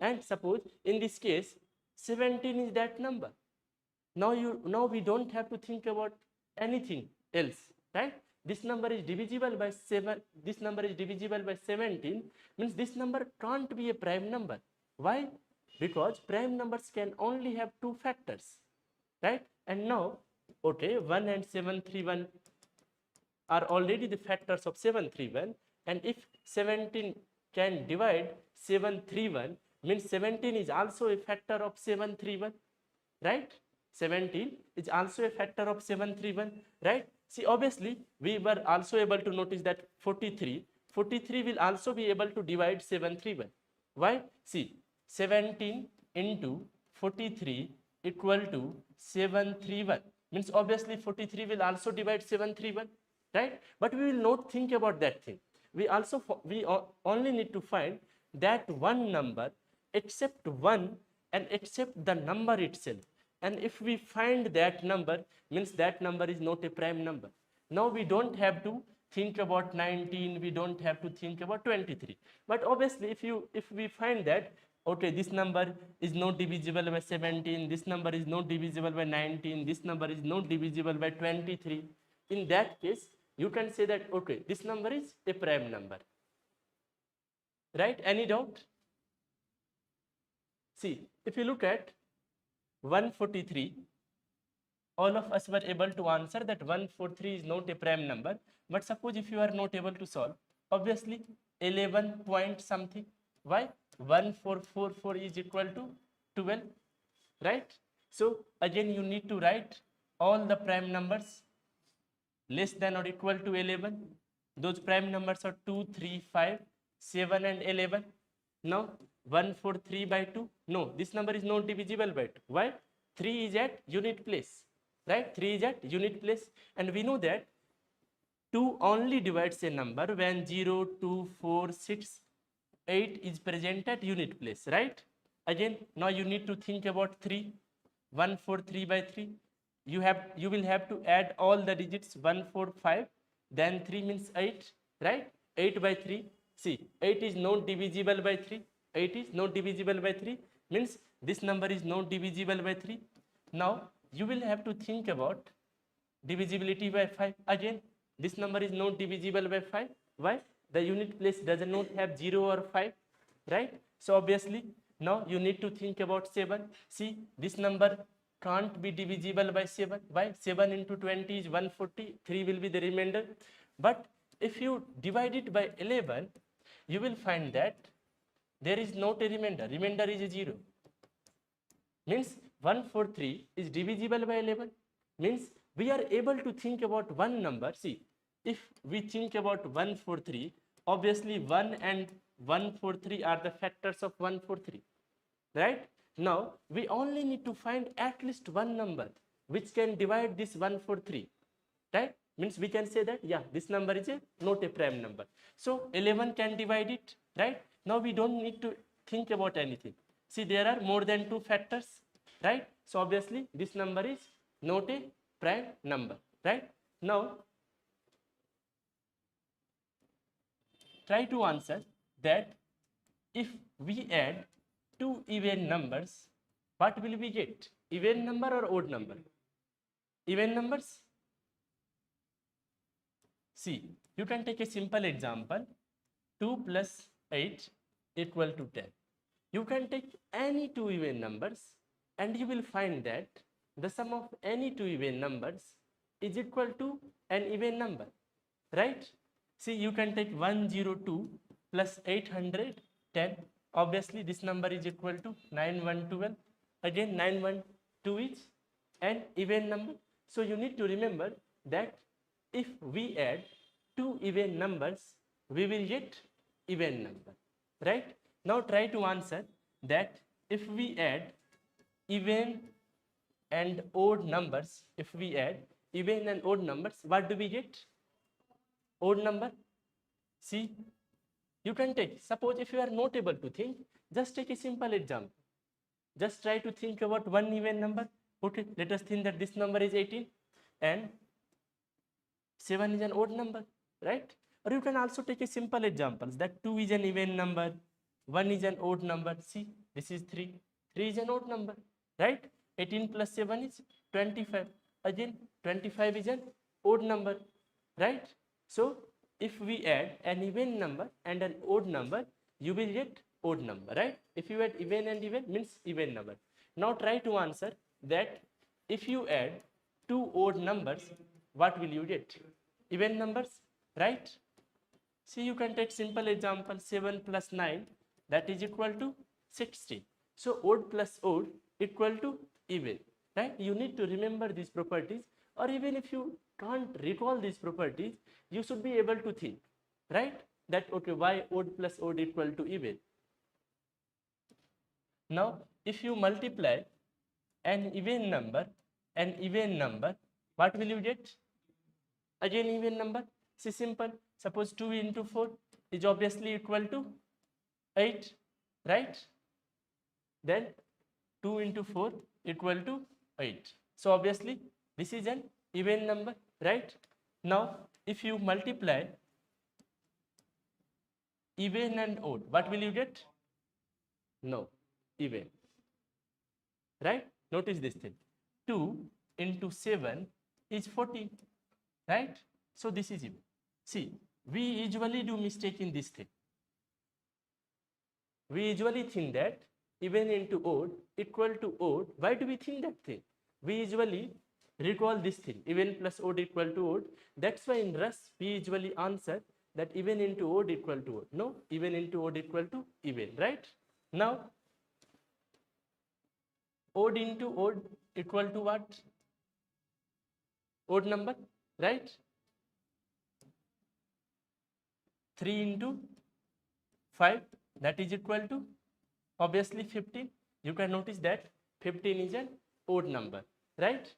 And suppose in this case 17 is that number. Now we don't have to think about anything else, right? This number is divisible by 7, this number is divisible by 17, means this number can't be a prime number. Why? Because prime numbers can only have 2 factors, right? And now, okay, 1 and 731 are already the factors of 731, and if 17 can divide 731, means 17 is also a factor of 731, right? 17 is also a factor of 731, right? See, obviously we were also able to notice that 43 will also be able to divide 731. Why? See, 17 into 43 equal to 731, means obviously 43 will also divide 731, right? But we will not think about that thing. We only need to find that one number except 1 and except the number itself. And if we find that number, means that number is not a prime number. Now we don't have to think about 19, we don't have to think about 23. But obviously if we find that, okay, this number is not divisible by 17, this number is not divisible by 19, this number is not divisible by 23, in that case you can say that, okay, this number is a prime number, right? Any doubt? See, if you look at 143, all of us were able to answer that 143 is not a prime number. But suppose if you are not able to solve, obviously 11 point something. Why? 1444 is equal to 12, right? So again you need to write all the prime numbers less than or equal to 11. Those prime numbers are 2, 3, 5, 7 and 11. Now 143 by 2. No, this number is not divisible by 2. Why? 3 is at unit place. Right? 3 is at unit place. And we know that 2 only divides a number when 0, 2, 4, 6, 8 is present at unit place. Right? Again, now you need to think about 3. 143 by 3. You will have to add all the digits 145, then 3 means 8, right? 8 by 3. See, 8 is not divisible by 3. 8 is not divisible by 3 means this number is not divisible by 3. Now you will have to think about divisibility by 5. Again, this number is not divisible by 5. Why? The unit place does not have 0 or 5, right? So obviously now you need to think about 7. See, this number can't be divisible by 7. Why? 7 into 20 is 140. 3 will be the remainder. But if you divide it by 11, you will find that there is not a remainder. Remainder is a 0. Means 143 is divisible by 11. Means we are able to think about one number. See, if we think about 143, obviously 1 and 143 are the factors of 143. Right? Now, we only need to find at least one number which can divide this 143. Right? Means we can say that, yeah, this number is not a prime number. So, 11 can divide it. Right? Now, we don't need to think about anything. See, there are more than 2 factors. Right? So, obviously, this number is not a prime number. Right? Now, try to answer that if we add 2 even numbers, what will we get? Even number or odd number? Even numbers? See, you can take a simple example. 2 plus 8 equal to 10. You can take any 2 even numbers and you will find that the sum of any 2 even numbers is equal to an even number. Right? See, you can take 102 plus 810. Obviously, this number is equal to 9112. Again, 912 is an even number. So, you need to remember that if we add 2 even numbers, we will get even number. Right? Now, try to answer that if we add even and odd numbers, what do we get? Odd number. See, you can take, suppose if you are not able to think, just take a simple example. Just try to think about one even number. Okay, let us think that this number is 18 and 7 is an odd number, right? Or you can also take a simple example that 2 is an even number, 1 is an odd number. See, this is 3. 3 is an odd number, right? 18 plus 7 is 25. Again, 25 is an odd number, right? So, if we add an even number and an odd number, you will get odd number, right? If you add even and even means even number. Now try to answer that if you add 2 odd numbers, what will you get? Even numbers, right? See, you can take simple example 7 plus 9, that is equal to 16. So odd plus odd equal to even, right? You need to remember these properties, or even if you can't recall these properties, you should be able to think, right? That okay, why odd plus odd equal to even? Now, if you multiply an even number, what will you get? Again, even number. See, simple. Suppose 2 into 4 is obviously equal to 8, right? Then 2 into 4 equal to 8. So obviously this is an even number, right? Now, if you multiply even and odd, what will you get? No, even, right? Notice this thing. 2 into 7 is 14, right? So this is even. See, we usually do mistake in this thing. We usually think that even into odd equal to odd. Why do we think that thing? We usually recall this thing, even plus odd equal to odd. That's why in RUS we usually answer that even into odd equal to odd. No, even into odd equal to even, right? Now, odd into odd equal to what? Odd number, right? 3 into 5 that is equal to obviously 15. You can notice that 15 is an odd number, right?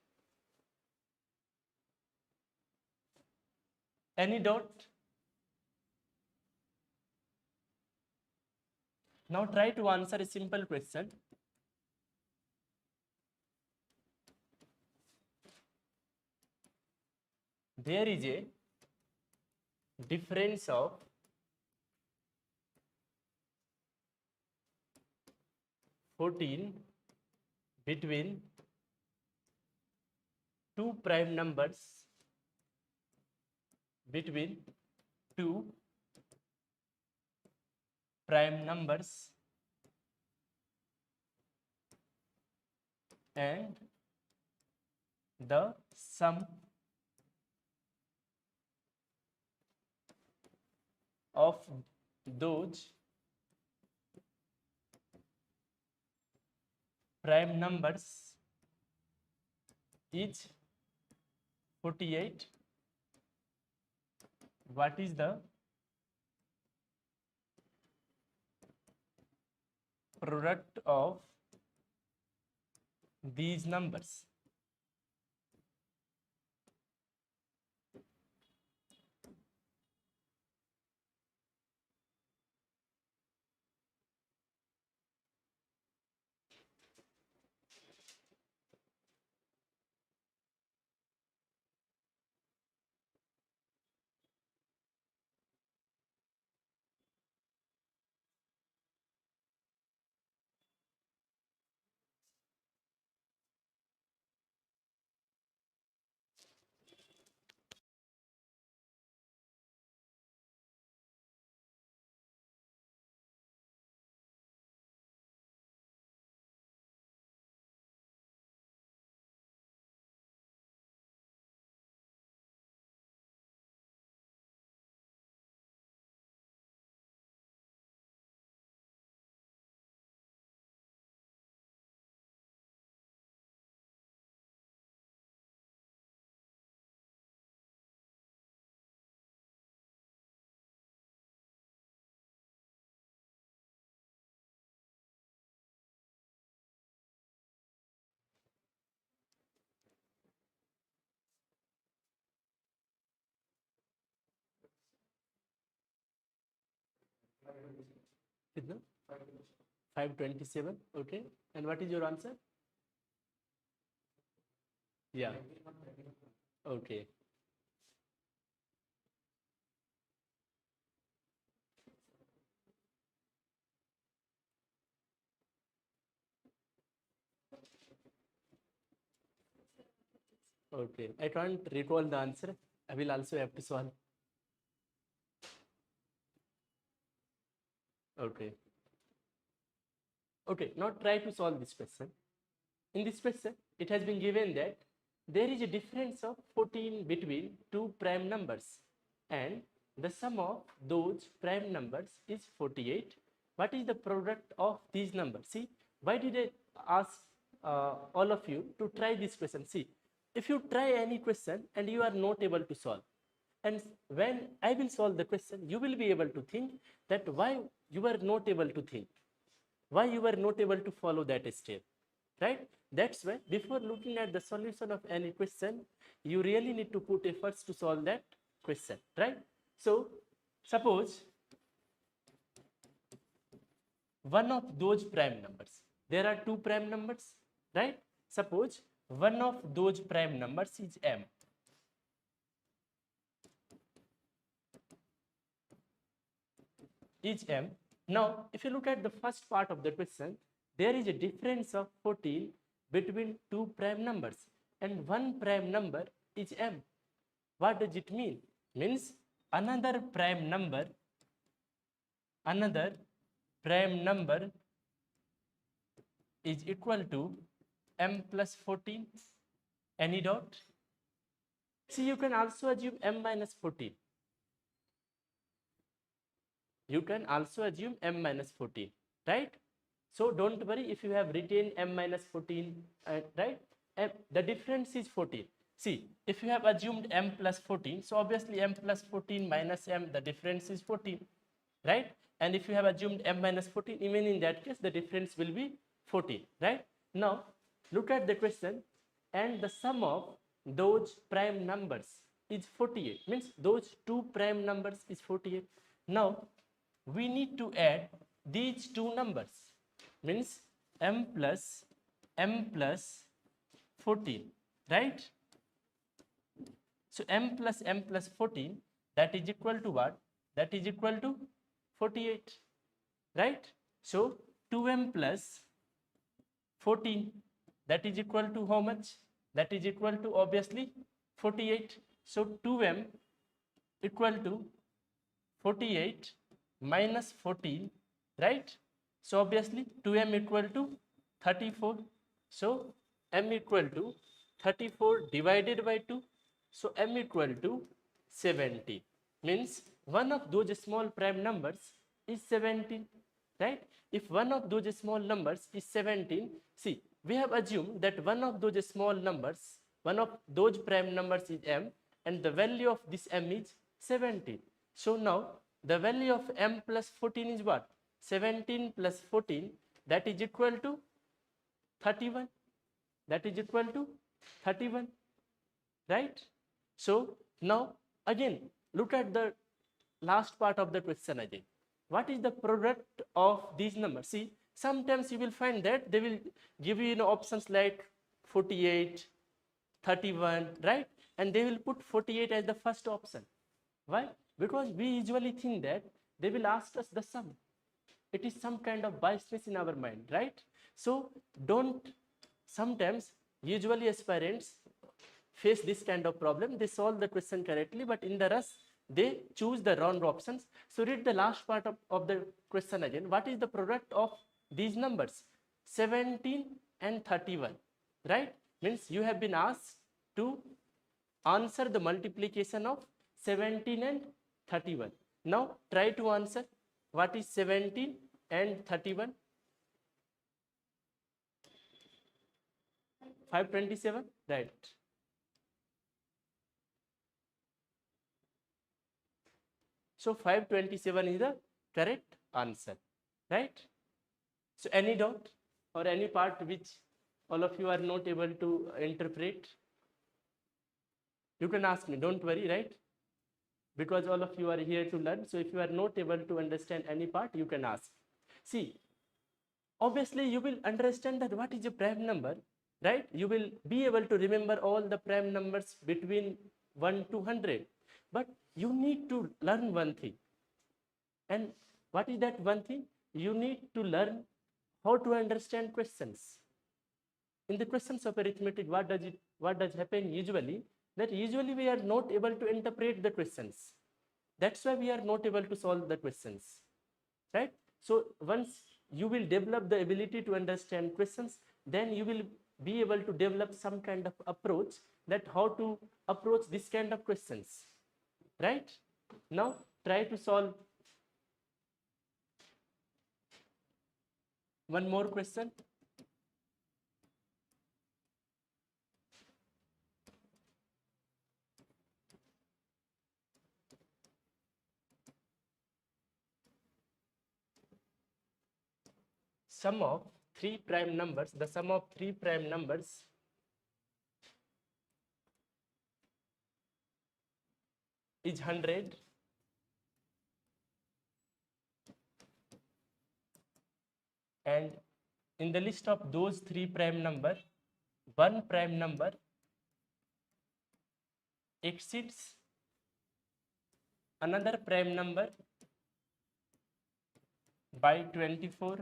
Any doubt? Now try to answer a simple question. There is a difference of 14 between two prime numbers, between two prime numbers and the sum of those prime numbers is 48. What is the product of these numbers? कितना? 527. Okay. And what is your answer? Yeah. Okay. Okay. I can't recall the answer. I will also have to solve. Okay. Okay. Now try to solve this question. In this question, it has been given that there is a difference of 14 between two prime numbers and the sum of those prime numbers is 48. What is the product of these numbers? See, why did I ask all of you to try this question? See, if you try any question and you are not able to solve, and when I will solve the question, you will be able to think that why you are not able to think, why you were not able to follow that step, right? That's why before looking at the solution of any question, you really need to put efforts to solve that question, right? So suppose one of those prime numbers, there are two prime numbers, right? Suppose one of those prime numbers is m. Is m. Now, if you look at the first part of the question, there is a difference of 14 between two prime numbers and one prime number is m. What does it mean? Means another prime number is equal to m plus 14. Any doubt? See, you can also assume m minus 14. You can also assume m minus 14, right? So don't worry if you have written m minus 14, right? The difference is 14. See, if you have assumed m plus 14, so obviously m plus 14 minus m, the difference is 14, right? And if you have assumed m minus 14, even in that case, the difference will be 14, right? Now, look at the question, and the sum of those prime numbers is 48, means those two prime numbers is 48. Now, we need to add these two numbers, means m plus 14, right? So m plus 14, that is equal to what? That is equal to 48, right? So 2m plus 14, that is equal to how much? That is equal to obviously 48. So 2m equal to 48 minus 14, right? So obviously 2m equal to 34. So m equal to 34 divided by 2. So m equal to 70. Means one of those small prime numbers is 17, right? If one of those small numbers is 17, see, we have assumed that one of those small numbers, one of those prime numbers is m, and the value of this m is 17. So now the value of m plus 14 is what? 17 plus 14, that is equal to 31. That is equal to 31, right? So now again, look at the last part of the question again. What is the product of these numbers? See, sometimes you will find that they will give you, options like 48, 31, right? And they will put 48 as the first option. Why? Because we usually think that they will ask us the sum. It is some kind of biasness in our mind, right? So don't, sometimes usually aspirants face this kind of problem. They solve the question correctly, but in the rush, they choose the wrong options. So read the last part of the question again. What is the product of these numbers? 17 and 31, right? Means you have been asked to answer the multiplication of 17 and 31. Now try to answer. What is 17 and 31? 527, right? So 527 is the correct answer, right? So any doubt or any part which all of you are not able to interpret? You can ask me, don't worry, right? Because all of you are here to learn. So if you are not able to understand any part, you can ask. See, obviously you will understand that what is a prime number, right? You will be able to remember all the prime numbers between 1 to 100. But you need to learn one thing. And what is that one thing? You need to learn how to understand questions. In the questions of arithmetic, what does happen usually? That usually we are not able to interpret the questions. That's why we are not able to solve the questions, right? So once you will develop the ability to understand questions, then you will be able to develop some kind of approach, that how to approach this kind of questions, right? Now try to solve one more question. Sum of three prime numbers, the sum of three prime numbers is 100, and in the list of those three prime number, one prime number exceeds another prime number by 24.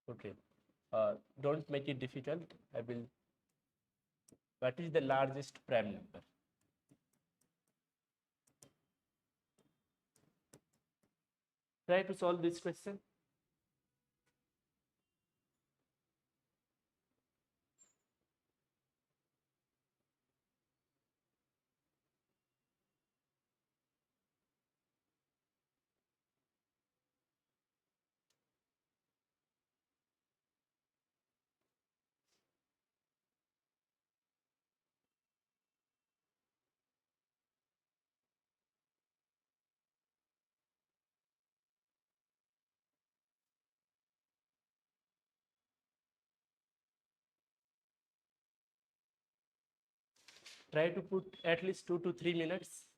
Okay, don't make it difficult. I will. What is the largest prime number? Try to solve this question. Try to put at least 2 to 3 minutes.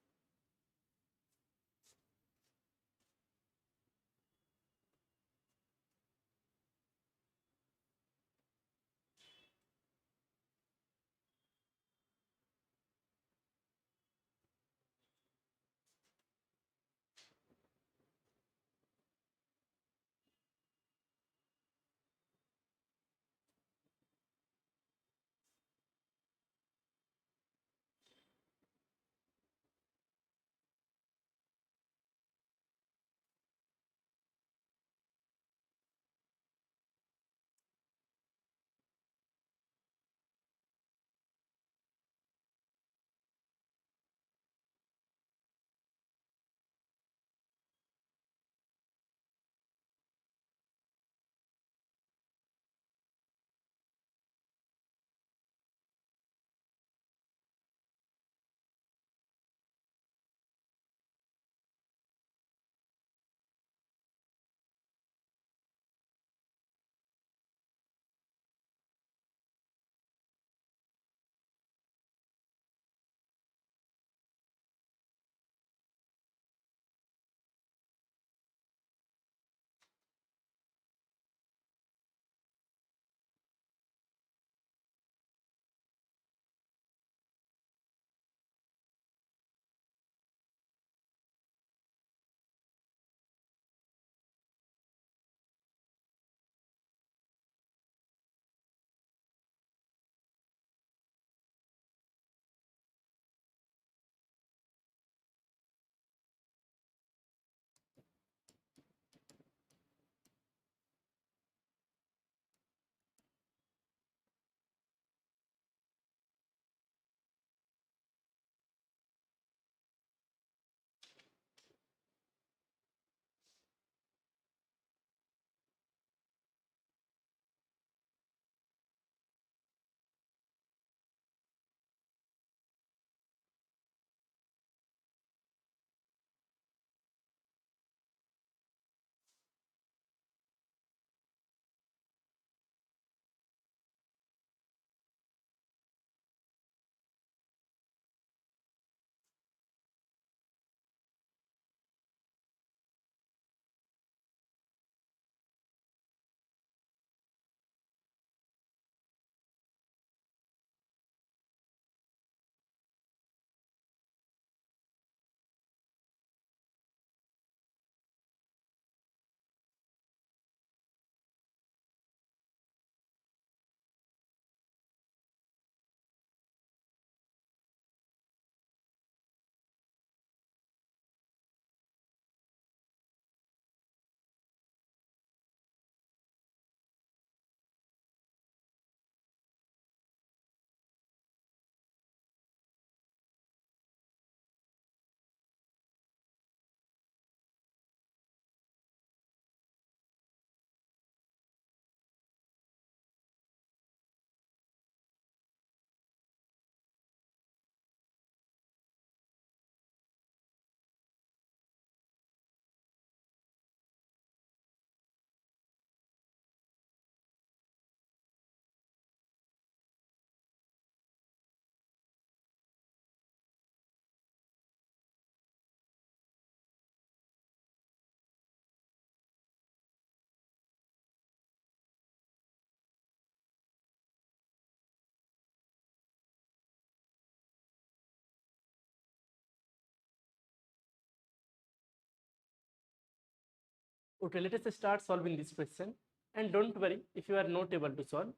Okay, let us start solving this question. And don't worry if you are not able to solve.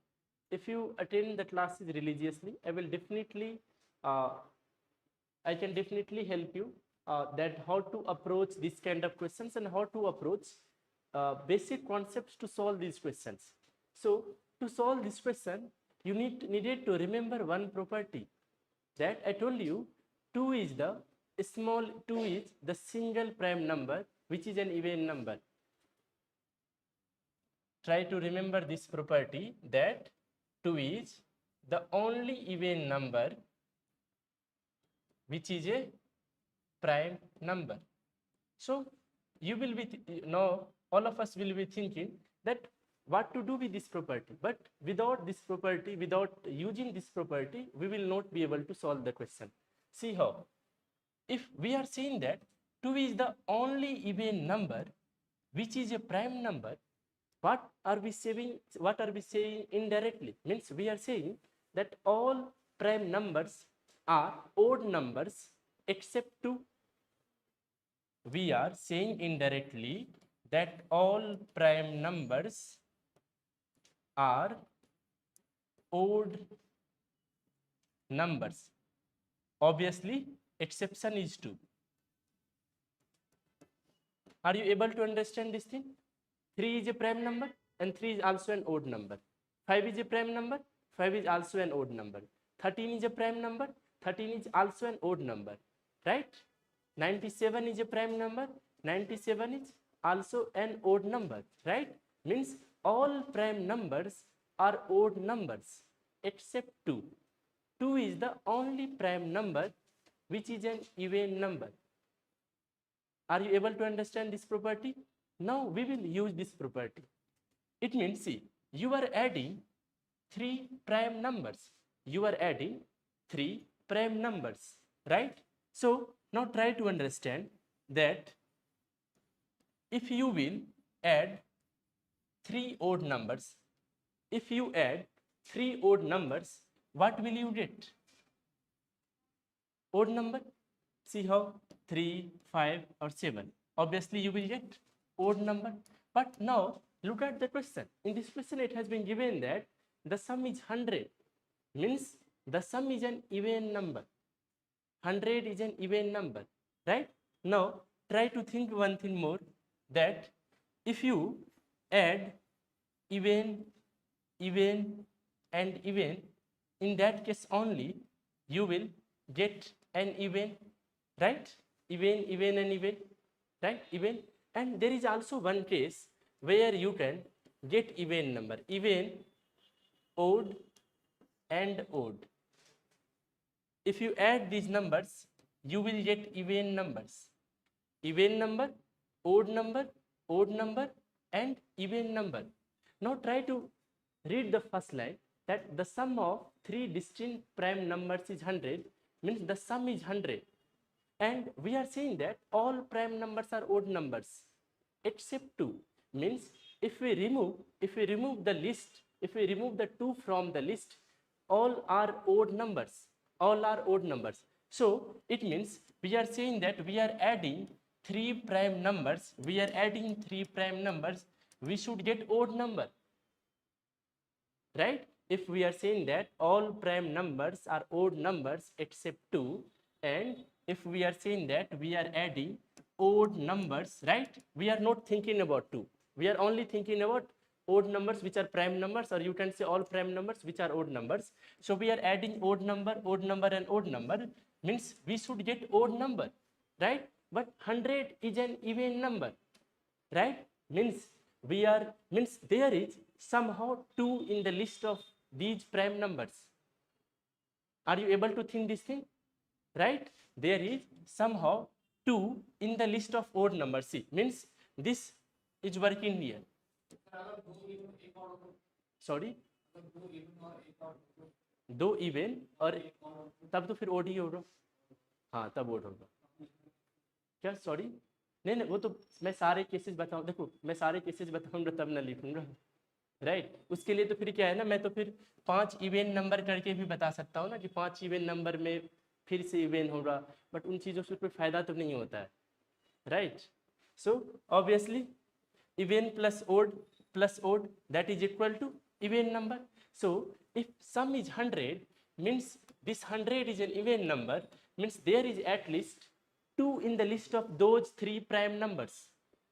If you attend the classes religiously, uh, I can definitely help you that how to approach this kind of questions and how to approach basic concepts to solve these questions. So to solve this question, you needed to remember one property that I told you. 2 is the small 2 is the single prime number, which is an even number. Try to remember this property that 2 is the only even number which is a prime number. So you will be now all of us will be thinking that what to do with this property. But without this property, without using this property, we will not be able to solve the question. See how. If we are saying that 2 is the only even number which is a prime number, what are we saying? What are we saying indirectly? Means we are saying that all prime numbers are odd numbers except 2. We are saying indirectly that all prime numbers are odd numbers. Obviously, exception is 2. Are you able to understand this thing? 3 is a prime number and 3 is also an odd number. 5 is a prime number, 5 is also an odd number. 13 is a prime number, 13 is also an odd number, right? 97 is a prime number, 97 is also an odd number, right? Means all prime numbers are odd numbers except 2. 2 is the only prime number which is an even number. Are you able to understand this property? Now we will use this property. It means, see, you are adding 3 prime numbers. You are adding 3 prime numbers, right? So now try to understand that if you will add 3 odd numbers, if you add 3 odd numbers, what will you get? Odd number. See how 3, 5 or 7. Obviously you will get odd number. But now look at the question. In this question it has been given that the sum is 100. Means the sum is an even number. 100 is an even number, right? Now try to think one thing more, that if you add even, and even, in that case only you will get an even, right? Even and even, right? Even. And there is also one case where you can get even number, even, odd and odd. If you add these numbers, you will get even numbers. Even number, odd number, and even number. Now try to read the first line, that the sum of 3 distinct prime numbers is 100, means the sum is 100. And we are saying that all prime numbers are odd numbers except 2. Means if we remove the list, if we remove the 2 from the list, all are odd numbers. All are odd numbers. So it means we are saying that we are adding 3 prime numbers. We are adding 3 prime numbers. We should get odd number, right? If we are saying that all prime numbers are odd numbers except 2, and if we are saying that we are adding odd numbers, right? We are not thinking about 2. We are only thinking about odd numbers which are prime numbers, or you can say all prime numbers which are odd numbers. So we are adding odd number and odd number, means we should get odd number, right? But 100 is an even number, right? Means there is somehow 2 in the list of these prime numbers. Are you able to think this thing? Right? There is somehow 2 in the list of odd numbers. See, means this is working here. Sorry, 2 even और तब तो फिर odd ही होगा. हाँ तब odd होगा. क्या? Sorry, नहीं वो तो मैं सारे केसेस बताऊँ. देखो मैं सारे केसेस बताऊंगा तब ना लिखूंगा, राइट? उसके लिए तो फिर क्या है ना, मैं तो फिर 5 इवेन नंबर करके भी बता सकता हूँ ना कि 5 इवेन नंबर में फिर से इवेन होगा, बट उन चीज़ों से कोई फायदा तो नहीं होता है, right? So obviously even plus odd that is equal to even number. So if sum is 100 means this 100 is an even number, means there is at least 2 in the list of those 3 prime numbers,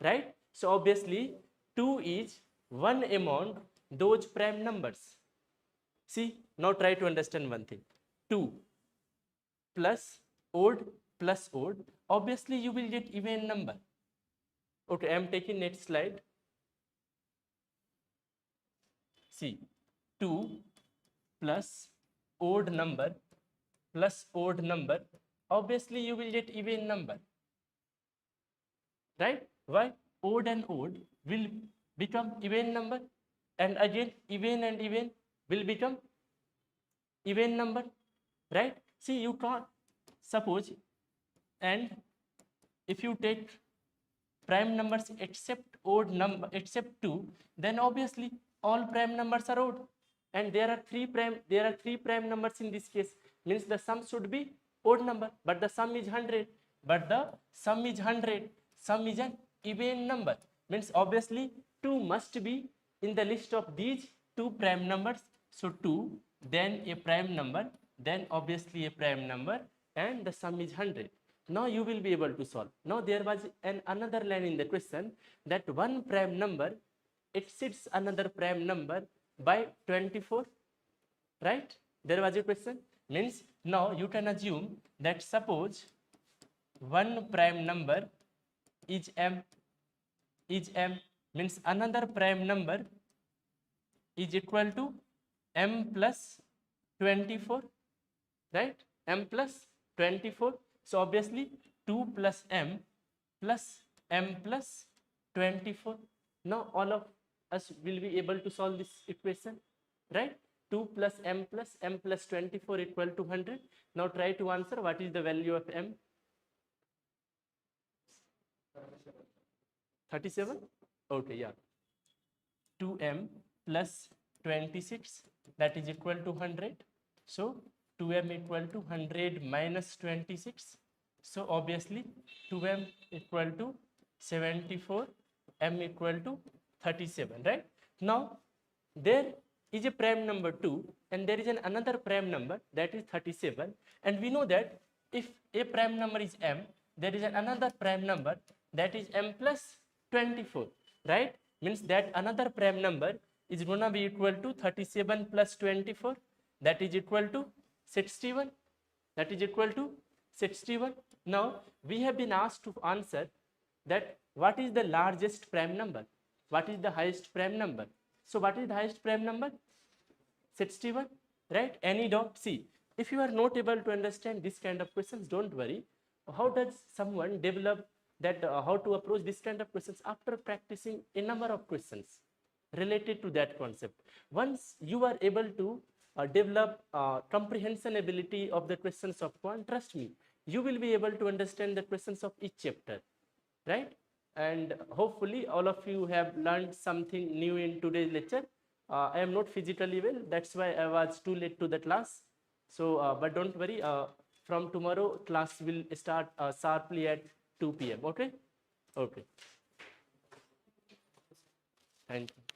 right? So obviously 2 is one among those prime numbers. See, now try to understand one thing. 2 plus odd, obviously you will get even number. Okay, I am taking next slide. See, 2 plus odd number, obviously you will get even number, right? Why? Odd and odd will become even number. and again even and even will become even number, right? See, you can't suppose, and if you take prime numbers except odd number except 2, then obviously all prime numbers are odd, and there are three prime numbers in this case, means the sum should be odd number, but the sum is 100, sum is an even number, means obviously 2 must be in the list of these two prime numbers. So 2, then a prime number, then obviously a prime number, and the sum is 100. Now you will be able to solve. Now there was another line in the question that one prime number exceeds another prime number by 24, right? There was a question, means now you can assume that suppose one prime number is m, means another prime number is equal to m plus 24, right? M plus 24. So obviously 2 plus m plus 24. Now all of us will be able to solve this equation, right? 2 plus m plus 24 equal to 100. Now try to answer what is the value of m. 37. Okay, yeah. 2m plus 26, that is equal to 100. So 2m equal to 100 minus 26. So obviously 2m equal to 74, m equal to 37, right? Now there is a prime number 2 and there is another prime number, that is 37, and we know that if a prime number is m, there is another prime number, that is m plus 24, right? Means that another prime number is going to be equal to 37 plus 24, that is equal to 61, that is equal to 61. Now we have been asked to answer that what is the largest prime number, what is the highest prime number. So what is the highest prime number? 61, right? Any doubt? See, if you are not able to understand this kind of questions, don't worry. How does someone develop that, how to approach this kind of questions? After practicing a number of questions related to that concept. Once you are able to develop comprehension ability of the questions of quant, trust me, you will be able to understand the questions of each chapter, right? And hopefully all of you have learned something new in today's lecture. I am not physically well, that's why I was too late to the class. So, but don't worry, from tomorrow class will start sharply at 2 p.m. Okay? Okay. Thank you.